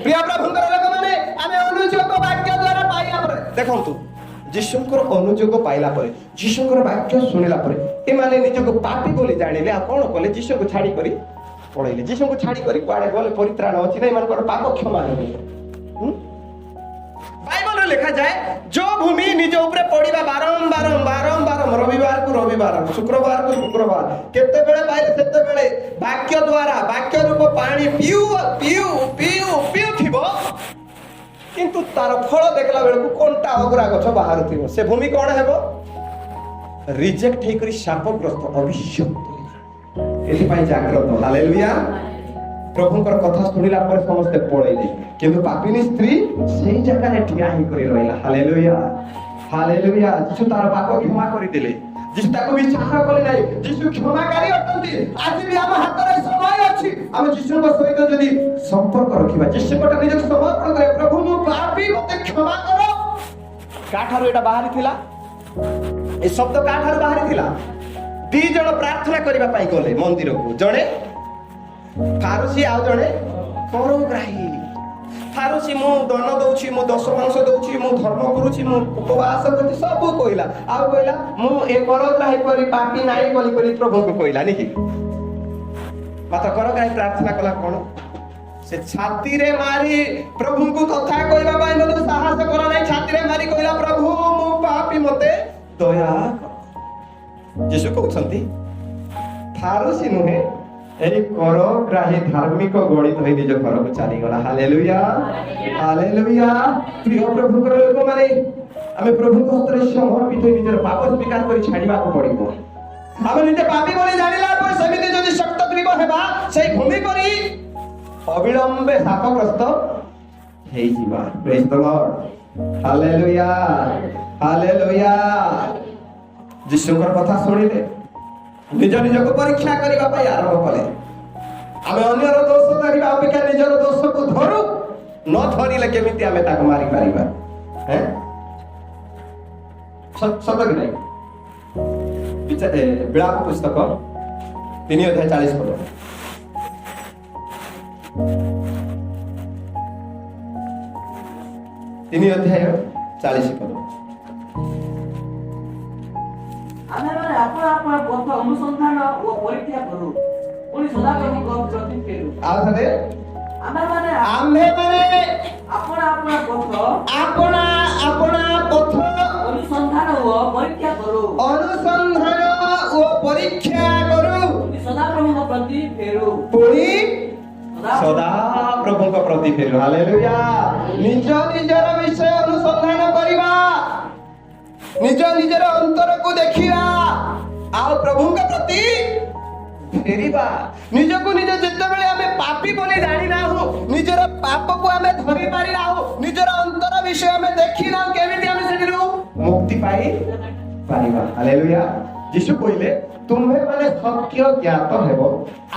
प्रिय प्रभुଙ୍କର लोक माने आमे अनुजोग वाक्य द्वारा पाइला पर देखंतु जीशुଙ୍କର अनुजोग पाइला पर जीशुଙ୍କର वाक्य सुनिला पर ए माने निजको पापी बोली जानिले आ कोन कले जीशु को छाडी करी पळैले जीशु को छाडी करी कुआडे गले परित्राण अछि नै मानकर पाप क्षमा हेबे बाइबल रे लिखा जाए जो भूमि निज ऊपर पड़ीबा बारंबार रविवार को रविवार शुक्रवार को शुक्रवार केते बेले पाइले सेते बेले वाक्य द्वारा वाक्य रूप पानी पिउ थिबो किंतु तार फल देखला बेले को कोनटा अगरा गछ बाहर थिबो से भूमि कोन हेबो रिजेक्ट हे करी शापग्रस्त अभिशप्त एथि पई जाग्रत हालेलुया प्रभुଙ୍କର କଥା ଶୁଣିला पर समस्त पळैले किंतु पापिनी स्त्री सेही जगह रे ठिया ही करी रहला हालेलुया हालेलुया जिसु तार पाप क्षमा करी देले जिसु ताको विचार कले नाही जिसु क्षमाकारी अटंती आज भी हम हाथ रे समय अछि हम जिसु को सहित जदी संपर्क रखिबा जिसु कोटा निज समर्पण करे प्रभु मु पापी मते क्षमा करो काठारो एटा बाहरी थिला ए शब्द काठारो बाहरी थिला दी जण प्रार्थना करिबा पई गले मंदिर को जणे फारुसी आउ जणे परोग्राही फारुसी मु दन दउछि मु दश मांस दउछि मु धर्म करूछि मु उपवास करछि सब कोइला आउ कोइला मु ए परोग्राही परि पापी नाई बोली प्रभु को कोइला निकि मात्र करग्राही प्रार्थना कला कोन से छाती रे मारी प्रभु को कथा कहबा पई मते साहस करा नै छाती रे मारी कहला प्रभु मु पापी मते दया कर यीशु कहउछंती फारुसी नुहे एई करग्राही धार्मिक गणित होई निज घर को चली गला हालेलुया हालेलुया प्रिय प्रभुଙ୍କର लोक माने आमे प्रभुଙ୍କ हस्ତରେ समर्पित होई निजर पाप स्वीकार करी छाडिबा को पड़िबो आमे निजे पापी बोली जानिला पर समिति जदि शक्त ग्रीव हेबा सेई भूमि करी अविलंबे शापग्रस्त हेई जीवा praise the lord hallelujah hallelujah जिसुଙ୍କର କଥା ଶୁଣିले निज को परीक्षा करबा पई आरंभ कले आमे अन्यर दोष धरिबा अपेक्षा निजर दोष को धरु न धरिले केमिति आमे ताको मारी पारिबा हैं सत कि नहीं विलाप पुस्तक 3 अध्याय 40 पद तीन अध्याय 40 पद ଆମେମାନେ ଆପଣ ଆପଣ ପଥ ଅନୁସନ୍ଧାନ ଓ ପରୀକ୍ଷା କରୁ ପୁଣି ସଦାପ୍ରଭୁଙ୍କ ପ୍ରତି ଫେରୁ। ଆଉ ଥରେ ଆମେମାନେ ଆମ୍ଭେମାନେ ଆପଣ ଆପଣ ପଥ ଆପଣା ଆପଣା ପଥ ଅନୁସନ୍ଧାନ ଓ ପରୀକ୍ଷା କରୁ ଅନୁସନ୍ଧାନ ଓ ପରୀକ୍ଷା କରୁ ପୁଣି ସଦାପ୍ରଭୁଙ୍କ ପ୍ରତି ଫେରୁ। ପୁଣି ସଦା ପ୍ରଭୁଙ୍କ ପ୍ରତି ଫେରୁ। ହାଲେଲୁୟା। ନିଜ ନିଜର ବିଷୟ ଅନୁସନ୍ଧାନ କରିବା, ନିଜ ନିଜର ଅନ୍ତରକୁ ଦେଖିବା, ଆଉ ପ୍ରଭୁଙ୍କ ପ୍ରତି ଫେରିବା। ନିଜକୁ ନିଜ ଯେତେବେଳେ ଆମେ ପାପୀ ବୋଲି ଜାଣିନାହୁଁ, ନିଜର ପାପକୁ ଆମେ ଧରି ପାରିନାହୁଁ, ନିଜର ଅନ୍ତର ବିଷୟ ଆମେ ଦେଖିନାହୁଁ, କେମିତି ଆମେ ସେଠିରୁ ମୁକ୍ତି ପାଇ ପାରିବା। ହାଲେଲୁୟା। ଯୀଶୁ କହିଲେ ତୁମେ ମାନେ ସତ୍ୟ ଜ୍ଞାତ ହେବ,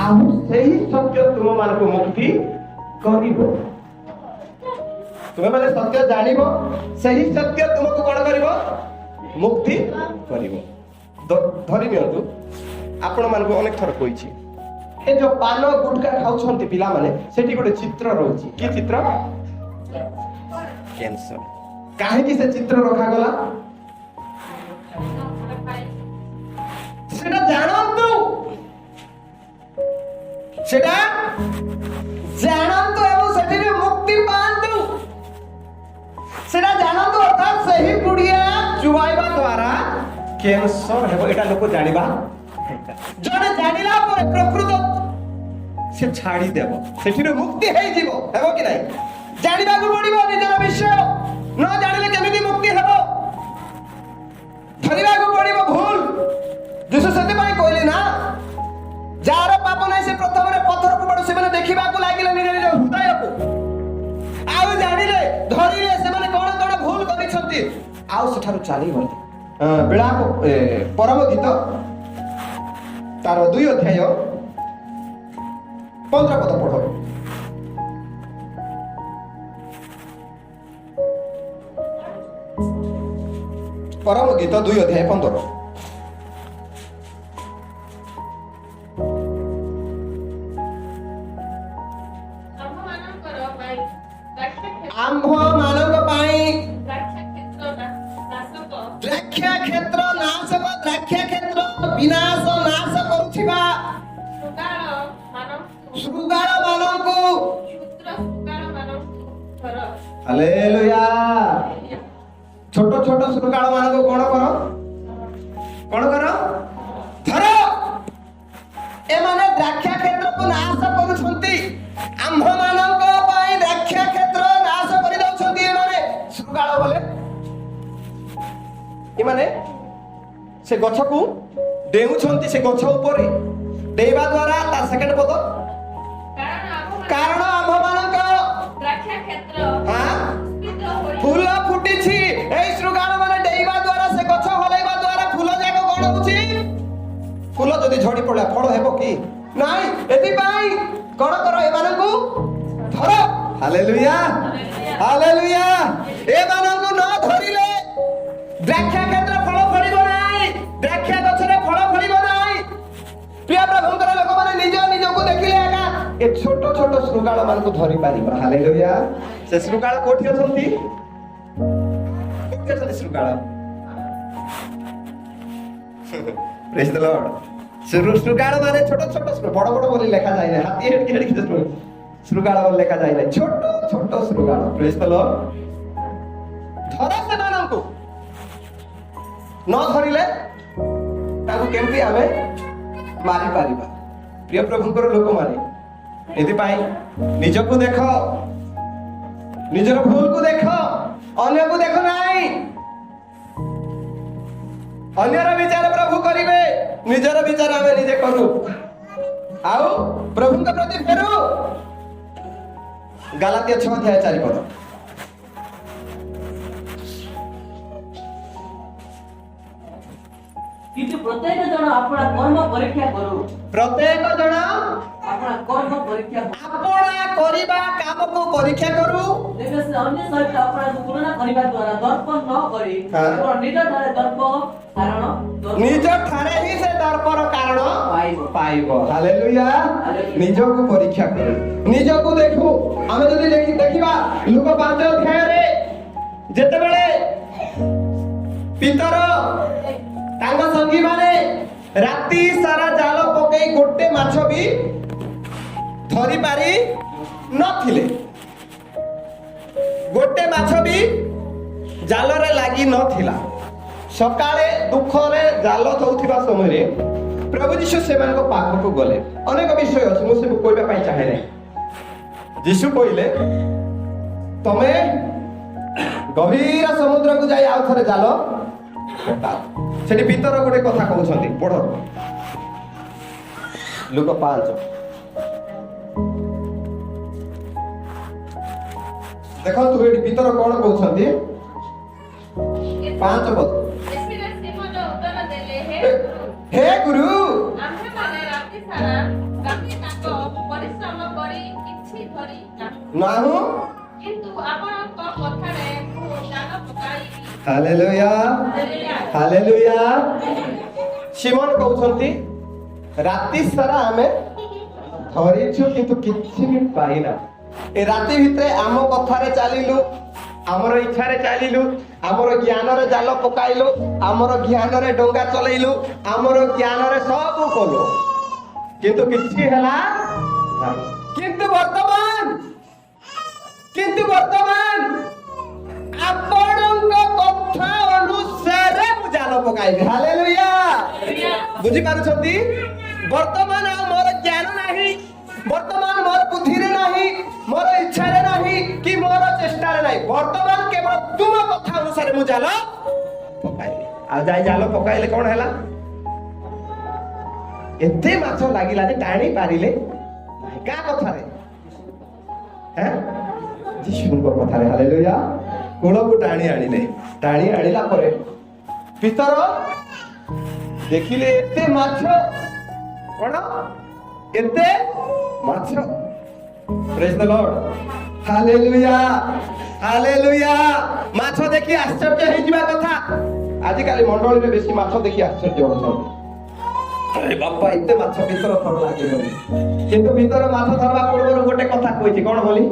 ଆଉ ସେହି ସତ୍ୟ ତୁମମାନଙ୍କୁ ମୁକ୍ତି କରିବ। ତୁମେ ମାନେ ସତ୍ୟ ଜାଣିବ, ସେହି ସତ୍ୟ ତୁମକୁ କଣ କରିବ? ମୁକ୍ତି କରିବ। ଧରି ନିଅନ୍ତୁ, ଆପଣ ମାନଙ୍କୁ ଅନେକ ଥର କହିଛି, ଏ ଯୋଉ ପାନ ଗୁଟକା ଖାଉଛନ୍ତି ପିଲାମାନେ, ସେଠି ଗୋଟେ ଚିତ୍ର ରହୁଛି। କି ଚିତ୍ର? କ୍ୟାନ୍ସର। କାହିଁକି ସେ ଚିତ୍ର ରଖାଗଲା? ସେଟା ଜାଣନ୍ତୁ, ସେଟା ଜାଣନ୍ତୁ ଏବଂ ସେଥିରେ ମୁକ୍ତି ପାଆନ୍ତୁ। ସେଟା ଜାଣନ୍ତୁ, ଅର୍ଥାତ ସେହି ପୁଡ଼ିଆ ଚୁବାଇବା ଦ୍ୱାରା କ୍ୟାନ୍ସର ହେବ, ଏଟା ଲୋକ ଜାଣିବା। ଜଣେ ଜାଣିଲା ପରେ ପ୍ରକୃତ ସେ ଛାଡ଼ିଦେବ, ସେଠିରୁ ମୁକ୍ତି ହେଇଯିବ। ହେବ କି ନାହିଁ? ଜାଣିବାକୁ ପଡିବ ନିଜର ବିଷୟ। ନ ଜାଣିଲେ କେମିତି ମୁକ୍ତି ହେବ? ଧରିବାକୁ ପଡିବ ଭୁଲ। ଯୀଶୁ ସେଥିପାଇଁ କହିଲେ ନା, ଯାହାର ପାପ ନାହିଁ ସେ ପ୍ରଥମରେ ପଥରକୁ ପଡୁ। ସେମାନେ ଦେଖିବାକୁ ଲାଗିଲେ ନିଜ ନିଜ ହୃଦୟକୁ, ଆଉ ଜାଣିଲେ, ଧରିଲେ ସେମାନେ କଣ କଣ ଭୁଲ କରିଛନ୍ତି, ଆଉ ସେଠାରୁ ଚାଲିଗଲେ। ପରମ ଗୀତ ତାର 2 ଅଧ୍ୟାୟ 15 ପଦ ପଢ। ପରମ ଗୀତ 2 ଅଧ୍ୟାୟ 15। ଆମ୍ଭମାନଙ୍କ ପାଇଁ ଦ୍ରାକ୍ଷା କ୍ଷେତ୍ର ନାଶକ, ଦ୍ରାକ୍ଷା କ୍ଷେତ୍ର ବିନାଶ ନାଶ କରୁଥିବା ଶୃଗାଳ ମାନଙ୍କୁ। ହାଲେଲୁୟା। ଛୋଟ ଛୋଟ ଶୃଗାଳ ମାନଙ୍କୁ କଣ କର? କଣ କର? ଧର। ଏମାନେ ଦ୍ରାକ୍ଷା କ୍ଷେତ୍ରକୁ ନାଶ କରୁଛନ୍ତି। ଆମ୍ଭମାନଙ୍କ ପାଇଁ ଦ୍ରାକ୍ଷା କ୍ଷେତ୍ର ନାଶ କରିଦଉଛନ୍ତି ଏମାନେ। ଶୃଗାଳ ବୋଲେ ଏମାନେ ସେ ଗଛକୁ ଡେଉଁଛନ୍ତି, ସେ ଗଛ ଉପରେ ଡେଇବା ଦ୍ୱାରା ତା ସେକେଣ୍ଡ ପଦ, କାରଣ ଆମ୍ଭମାନଙ୍କ ଫୁଲ ଫୁଟିଛି। ଏଇ ଶୃଗାଳ ମାନେ ଡେଇବା ଦ୍ୱାରା, ସେ ଗଛ ହଲେଇବା ଦ୍ୱାରା ଫୁଲ ଯାକ କଣ ହଉଛି? ଫୁଲ ଯଦି ଝଡି ପଡିଲା ଫଳ ହେବ କି? ନାଇଁ। ଏଥିପାଇଁ କଣ କର? ଏମାନଙ୍କୁ ଧର। Hallelujah, hallelujah. ଏମାନଙ୍କୁ ନ ଧରିଲେ ଦ୍ରାକ୍ଷା କ୍ଷେତ୍ର ଫଳ ଫଳିବ ନାହିଁ, ଦ୍ରାକ୍ଷା ଗଛରେ ଫଳ ଫଳିବ ନାହିଁ। ପ୍ରିୟ ପ୍ରଭୁଙ୍କର ଲୋକମାନେ ନିଜ ନିଜକୁ ଦେଖିଲେ ଆଜ୍ଞା ଏ ଛୋଟ ଛୋଟ ଶୃଗାଳ ମାନଙ୍କୁ ଧରି ପାରିବା। ହାଲେଲୁୟା। ସେ ଶୃଗାଳ କୋଉଠି ଅଛନ୍ତି? କୋଉଠି ଅଛନ୍ତି ଶୃଗାଳ? ପ୍ରେଜ୍ ଦ ଲର୍ଡ। ଶୃଗାଳ ମାନେ ଛୋଟ ଛୋଟ, ବଡ ବଡ ବୋଲି ଲେଖା যায় না, ହାତୀ ହେଡକି ହେଡକି ଶୃଗାଳ ବୋଲି ଲେଖା যায় না, ଛୋଟ ଛୋଟ ଶୃଗାଳ। ପ୍ରେଜ୍ ଦ ଲର୍ଡ। ଧର ସେମାନଙ୍କୁ। ନ ଧରିଲେ ତାକୁ କେମିତି ଆମେ ମାରିପାରିବା? ପ୍ରିୟ ପ୍ରଭୁଙ୍କର ଲୋକମାନେ, ଏଥିପାଇଁ ନିଜକୁ ଦେଖ, ନିଜର ଭୁଲକୁ ଦେଖ, ଅନ୍ୟକୁ ଦେଖ ନାହିଁ। ଅନ୍ୟର ବିଚାର ପ୍ରଭୁ କରିବେ, ନିଜର ବିଚାର ଆମେ ନିଜେ କରୁ, ଆଉ ପ୍ରଭୁଙ୍କ ପ୍ରତି ଫେରୁ। ଗାଲାତିଆ 6 ଅଧ୍ୟାୟ 4 ପଦ। କିନ୍ତୁ ପ୍ରତ୍ୟେକ ଜଣ ଆପଣା କର୍ମ ପରୀକ୍ଷା କରୁ। ପ୍ରତ୍ୟେକ ଜଣ ଆପଣା କର୍ମ ପରୀକ୍ଷା କରୁ। ଆପଣା କରିବା କାମକୁ ପରୀକ୍ଷା କରୁ। ତେବେ ସେ ଅନ୍ୟ ସହିତ ଆପଣାକୁ ତୁଳନା କରିବା ଦ୍ୱାରା ଦର୍ପ ନ କରି କେବଳ ନିଜ ଠାରେ ଦର୍ପ କାରଣ ନିଜ ଠାରେ ହିଁ ସେ ଦର୍ପର କାରଣ ପାଇବ। ହାଲେଲୁୟା। ନିଜକୁ ପରୀକ୍ଷା କରୁ, ନିଜକୁ ଦେଖୁ। ଆମେ ଯଦି ଦେଖିବା ଲୁକ 5 ଅଧ୍ୟାୟରେ ଯେତେବେଳେ ପିତର ତା ତାଙ୍କ ସଙ୍ଗୀ ମାନେ ରାତି ସାରା ଜାଲ ପକେଇ ଗୋଟେ ମାଛ ବି ଧରି ପାରି ନଥିଲେ। ଗୋଟେ ମାଛ ବି ଜାଲରେ ଲାଗି ନଥିଲା। ସକାଳେ ଦୁଃଖରେ ଜାଲ ଧଉଥିବା ସମୟରେ ପ୍ରଭୁ ଯୀଶୁ ସେମାନଙ୍କ ପାଖକୁ ଗଲେ। ଅନେକ ବିଷୟ ଅଛି, ମୁଁ ସବୁ କହିବା ପାଇଁ ଚାହେଁ ନାହିଁ। ଯୀଶୁ କହିଲେ, ତମେ ଗଭୀର ସମୁଦ୍ରକୁ ଯାଇ ଆଉ ଥରେ ଜାଲ ପକାଅ। ସେଠି ଭିତର ଗୋଟେ କଥା କହୁଛନ୍ତି, ପଢ ଲୁକ 5। ଦେଖନ୍ତୁ ଏଠି ଭିତର କଣ କହୁଛନ୍ତି, 5 ପଦ। ହେ ଗୁରୁ, ନାହୁଁ। Hallelujah, hallelujah. ସିମୋନ କହୁଛନ୍ତି, ରାତି ସାରା ଆମେ ଧରିଛୁ କିନ୍ତୁ କିଛି ବି ପାଇନା। ଏ ରାତି ଭିତରେ ଆମ କଥାରେ ଚାଲିଲୁ, ଆମର ଇଚ୍ଛାରେ ଚାଲିଲୁ, ଆମର ଜ୍ଞାନରେ ଜାଲ ପକାଇଲୁ, ଆମର ଜ୍ଞାନରେ ଡଙ୍ଗା ଚଲେଇଲୁ, ଆମର ଜ୍ଞାନରେ ସବୁ କଲୁ, କିନ୍ତୁ କିଛି ହେଲା ନାହିଁ। କିନ୍ତୁ ବର୍ତ୍ତମାନ ଆପଣଙ୍କ କଥା ଅନୁସାରେ ମୁଁ ଜାଲ ପକାଇବି। ହାଲେଲୁୟା। ବୁଝିପାରୁଛନ୍ତି? ବର୍ତ୍ତମାନ ଆଉ ମୋର ଜ୍ଞାନ ନାହିଁ, ବର୍ତ୍ତମାନ ମୋର ବୁଦ୍ଧିରେ ନାହିଁ, ମୋର ଇଚ୍ଛାରେ ନାହିଁ, କି ମୋର ଚେଷ୍ଟାରେ ନାହିଁ। ବର୍ତ୍ତମାନ କେବଳ ତୁମ କଥା ଅନୁସାରେ ମୁଁ ଜାଲ ପକାଇଲି। ଆଉ ଯାଇ ଜାଲ ପକାଇଲେ କଣ ହେଲା? ଏତେ ମାଛ ଲାଗିଲା ଯେ ଟାଣି ପାରିଲେ ନାହିଁ। କାହା କଥାରେ? ଯୀଶୁଙ୍କ କଥାରେ। ହାଲେଲୁୟା। କୂଳକୁ ଟାଣି ଆଣିଲେ। ଟାଣି ଆଣିଲା ପରେ ଭିତର ଦେଖିଲେ ଏତେ ମାଛ। କଣ? ଏତେ ମାଛ। ପ୍ରେଜ୍ ଦ ଲର୍ଡ। Hallelujah, hallelujah. ମାଛ ଦେଖି ଆଶ୍ଚର୍ଯ୍ୟ ହେଇଯିବା କଥା। ଆଜିକାଲି ମଣ୍ଡଳୀରେ ବେଶୀ ମାଛ ଦେଖି ଆଶ୍ଚର୍ଯ୍ୟ ହଉଛନ୍ତି। ଆରେ ବାପା, ଏତେ ମାଛ ଭିତର ଥର ଲାଗିବନି। କିନ୍ତୁ ଭିତର ମାଛ ଧରବା ପୂର୍ବରୁ ଗୋଟେ କଥା କହିଛି, କଣ ବୋଲି?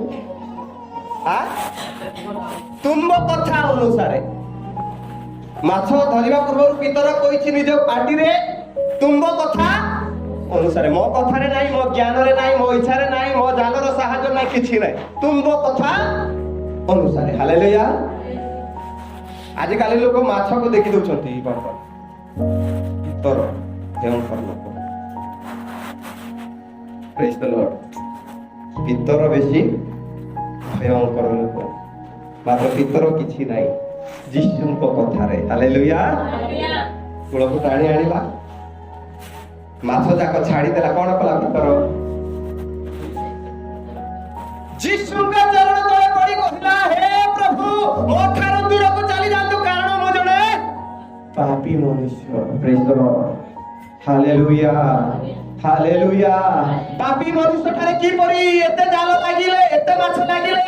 ତୁମ କଥା ଅନୁସାରେ। ମାଛ ଧରିବା ପୂର୍ବରୁ ଭିତର କହିଛି ନିଜ ପାଟିରେ, ତୁମ କଥା ଅନୁସାରେ। ମୋ କଥାରେ ନାହିଁ, ମୋ ଜ୍ଞାନରେ ନାହିଁ, ମୋ ଇଚ୍ଛାରେ ନାହିଁ, ମୋ ଜାଲର ସାହାଯ୍ୟ ନାହିଁ, କିଛି ନାହିଁ, ତୁମ କଥା ଅନୁସାରେ। ହାଲେଲୁୟା। ଆଜିକାଲି ଲୋକ ମାଛକୁ ଦେଖି ଦଉଛନ୍ତି, ଭିତର ଭୟଙ୍କର ଲୋକ। ପ୍ରେଜ୍ ଦ ଲର୍ଡ। ଭିତର ବେଶୀ ଭୟଙ୍କର ଲୋକ, ମାତ୍ର ଭିତର କିଛି ନାହିଁ ଯୀଶୁଙ୍କ କଥାରେ। ହାଲେଲୁୟା। କୂଳକୁ ଟାଣି ଆଣିଲା, ମାଛ ଯାକ ଛାଡିଦେଲା। କଣ କଲା? ଭିତର ଯୀଶୁଙ୍କ ଚରଣ ତଳେ ପଡି କହିଲା, ହେ ପ୍ରଭୁ, ମୋ ଠାରୁ ଦୂରକୁ ଚାଲି ଯାଆନ୍ତୁ, କାରଣ ମୁଁ ଜଣେ ପାପୀ ମନୁଷ୍ୟ। ପ୍ରେଜ୍ ଦ ଲର୍ଡ। Hallelujah, hallelujah. ପାପୀ ମନୁଷ୍ୟ ଠାରେ କିପରି ଏତେ ଜାଲ ଲାଗିଲେ, ଏତେ ମାଛ ଲାଗିଲେ?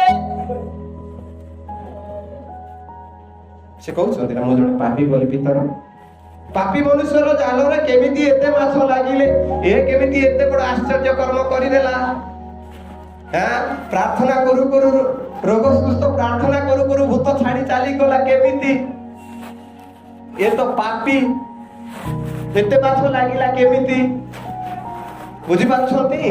ସେ କହୁଛନ୍ତି ନା, ମୁଁ ଜଣେ ପାପୀ ବୋଲି। ଭିତର ପାପୀ ମନୁଷ୍ୟର ଜାଲରେ କେମିତି ଏତେ ମାଛ ଲାଗିଲେ? ଏ କେମିତି ଏତେ ବଡ ଆଶ୍ଚର୍ଯ୍ୟ କର୍ମ କରିଦେଲା? ପ୍ରାର୍ଥନା କରୁ କରୁ ରୋଗ ସୁସ୍ଥ, ପ୍ରାର୍ଥନା କରୁ କରୁ ଭୂତ ଛାଡି ଚାଲିଗଲା କେମିତି? ଏ ତ ପାପୀ, ଏତେ ମାଛ ଲାଗିଲା କେମିତି? ବୁଝିପାରୁଛନ୍ତି?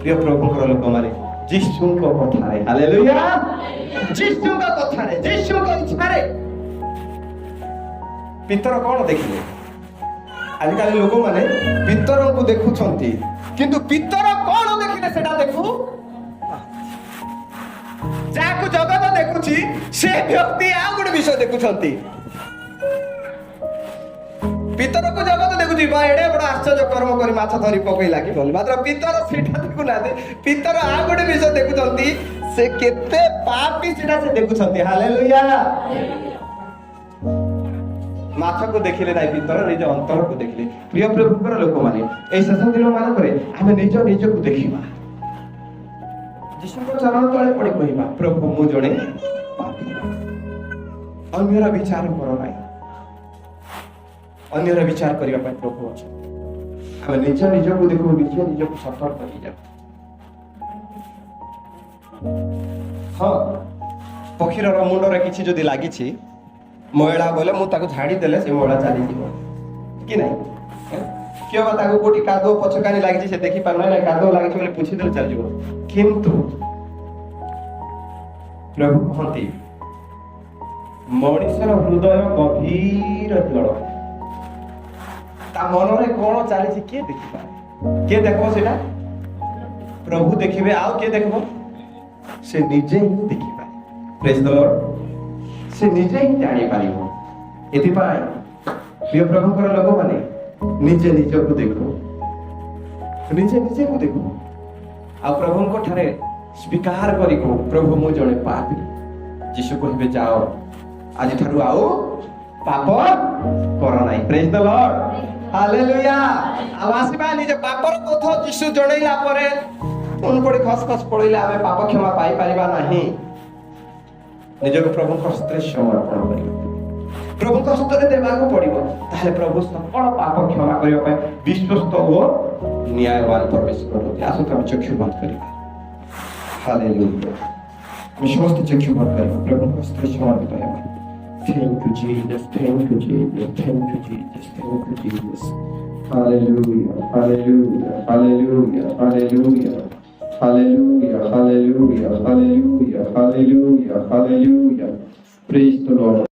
ପ୍ରିୟ ପ୍ରଭୁଙ୍କର ଲୋକମାନେ, ଯୀଶୁଙ୍କ କଥାରେ। ହାଲେଲୁୟା। ଯୀଶୁଙ୍କ କଥାରେ, ଯୀଶୁଙ୍କ ଇଚ୍ଛାରେ। ଭିତର କଣ ଦେଖିଲେ? ଆଜିକାଲି ଲୋକମାନେ ଭିତରକୁ ଦେଖୁଛନ୍ତି, କିନ୍ତୁ ଭିତର କଣ ଦେଖିଲେ ସେଟା ଦେଖୁ। ଯାହାକୁ ଜଗତ ଦେଖୁଛି, ସେ ବ୍ୟକ୍ତି ଆଉ ଗୋଟେ ବିଷୟ ଦେଖୁଛନ୍ତି। ଭିତରକୁ ଜଗତ ଦେଖୁଛି, ବା ଏଡେ ବଡ ଆଶ୍ଚର୍ଯ୍ୟ କର୍ମ କରି ମାଛ ଧରି ପକେଇଲା କି ବୋଲି, ମାତ୍ର ଭିତର ସେଟା ଦେଖୁନାହାନ୍ତି। ଭିତର ଆଉ ଗୋଟେ ବିଷୟ ଦେଖୁଛନ୍ତି, ସେ କେତେ ପାପୀ ସେଟା ସେ ଦେଖୁଛନ୍ତି। ହାଲେଲୁୟା। ମାଛକୁ ଦେଖିଲେ ନାହିଁ, ଭିତର ନିଜ ଅନ୍ତରକୁ ଦେଖିଲେ। ପ୍ରିୟ ପ୍ରଭୁଙ୍କର ଲୋକମାନେ, এই ଶେଷ ଦିନ ମାନଙ୍କରେ ଆମେ ନିଜ ନିଜକୁ ଦେଖିବା। ଯୀଶୁଙ୍କ ଚରଣ ତଳେ ପଡି କହିବା, ପ୍ରଭୁ, ମୁଁ ଜଣେ ପାପୀ। ଅନ୍ୟର ବିଚାର କର ନାହିଁ। ଅନ୍ୟର ବିଚାର କରିବା ପାଇଁ ପ୍ରଭୁ ଅଛନ୍ତି। ଆମେ ନିଜ ନିଜକୁ ଦେଖୁ, ନିଜ ନିଜକୁ ସତର୍କ ହେଇଯାଉ। ହଁ, ପକ୍ଷୀର ମୁଣ୍ଡରେ କିଛି ଯଦି ଲାଗିଛି, ମଇଳା ବୋଲେ ମୁଁ ତାକୁ ଝାଡ଼ି ଦେଲେ ସେ ମଇଳା ଚାଲିଯିବ କି ନାହିଁ କିଏ ବା ତାକୁ କୋଉଠି କାଦୁଅ ପଛକାନି ଲାଗିଛି ସେ ଦେଖି ପାରୁନାହିଁ ନା କାଦୁଅ ଲାଗିଛି ବୋଲି ପୁଛି ଦେଲେ ଚାଲିଯିବ କିନ୍ତୁ ପ୍ରଭୁ କହନ୍ତି ମଣିଷର ହୃଦୟ ଗଭୀର ଜଳ ତା ମନରେ କଣ ଚାଲିଛି କିଏ ଦେଖିପାରେ କିଏ ଦେଖିବ ସେଇଟା ପ୍ରଭୁ ଦେଖିବେ ଆଉ କିଏ ଦେଖିବ ସେ ନିଜେ ହିଁ ଦେଖିପାରେ ପ୍ରେଜ୍ ଦ ଲର୍ଡ ସେ ନିଜେ ହିଁ ଜାଣିପାରିବ ଏଥିପାଇଁ ପ୍ରିୟ ପ୍ରଭୁଙ୍କର ଲୋକମାନେ ନିଜେ ନିଜକୁ ଦେଖୁ ନିଜେ ନିଜକୁ ଦେଖୁ ଆଉ ପ୍ରଭୁଙ୍କ ଠାରେ ସ୍ୱୀକାର କରିକୁ ପ୍ରଭୁ ମୁଁ ଜଣେ ପାପୀ ଯୀଶୁ କହିବେ ଯାଅ ଆଜିଠାରୁ ଆଉ ପାପ କର ନାହିଁ ପ୍ରେଜ୍ ଦ ଲର୍ଡ ହାଲେଲୁୟା ଆଉ ଆସିବା ନିଜ ପାପର କଥା ଯୀଶୁ ଜଣେଇଲା ପରେ ପୁଣି ପଡ଼ି ଖସ ପଡ଼ିଲେ ଆମେ ପାପ କ୍ଷମା ପାଇପାରିବା ନାହିଁ ନିଜକୁ ପ୍ରଭୁଙ୍କ ହସ୍ତରେ ସମର୍ପଣ କରିବା ପ୍ରଭୁଙ୍କ ହସ୍ତରେ ଦେବାକୁ ପଡ଼ିବ ତାହେଲେ ପ୍ରଭୁ ସକଳ ପାପ କ୍ଷମା କରିବା ପାଇଁ ବିଶ୍ୱସ୍ତ ଓ ନ୍ୟାୟବାନ ପରମେଶ୍ୱର କରନ୍ତି ଆସନ୍ତୁ ଆମେ ଚକ୍ଷୁ ବନ୍ଦ କରିବା ହାଲେଲୁୟା ଆମେ ସମସ୍ତେ ଚକ୍ଷୁ ବନ୍ଦ କରିବା ପ୍ରଭୁଙ୍କ ହସ୍ତରେ ସମର୍ପିତ ହେବା Thank you, Jesus. Thank you, Jesus. Thank you, Jesus. Thank you, Jesus. Hallelujah. Hallelujah. Hallelujah. Hallelujah. Hallelujah. Hallelujah. Hallelujah. Hallelujah. Hallelujah. Praise the Lord.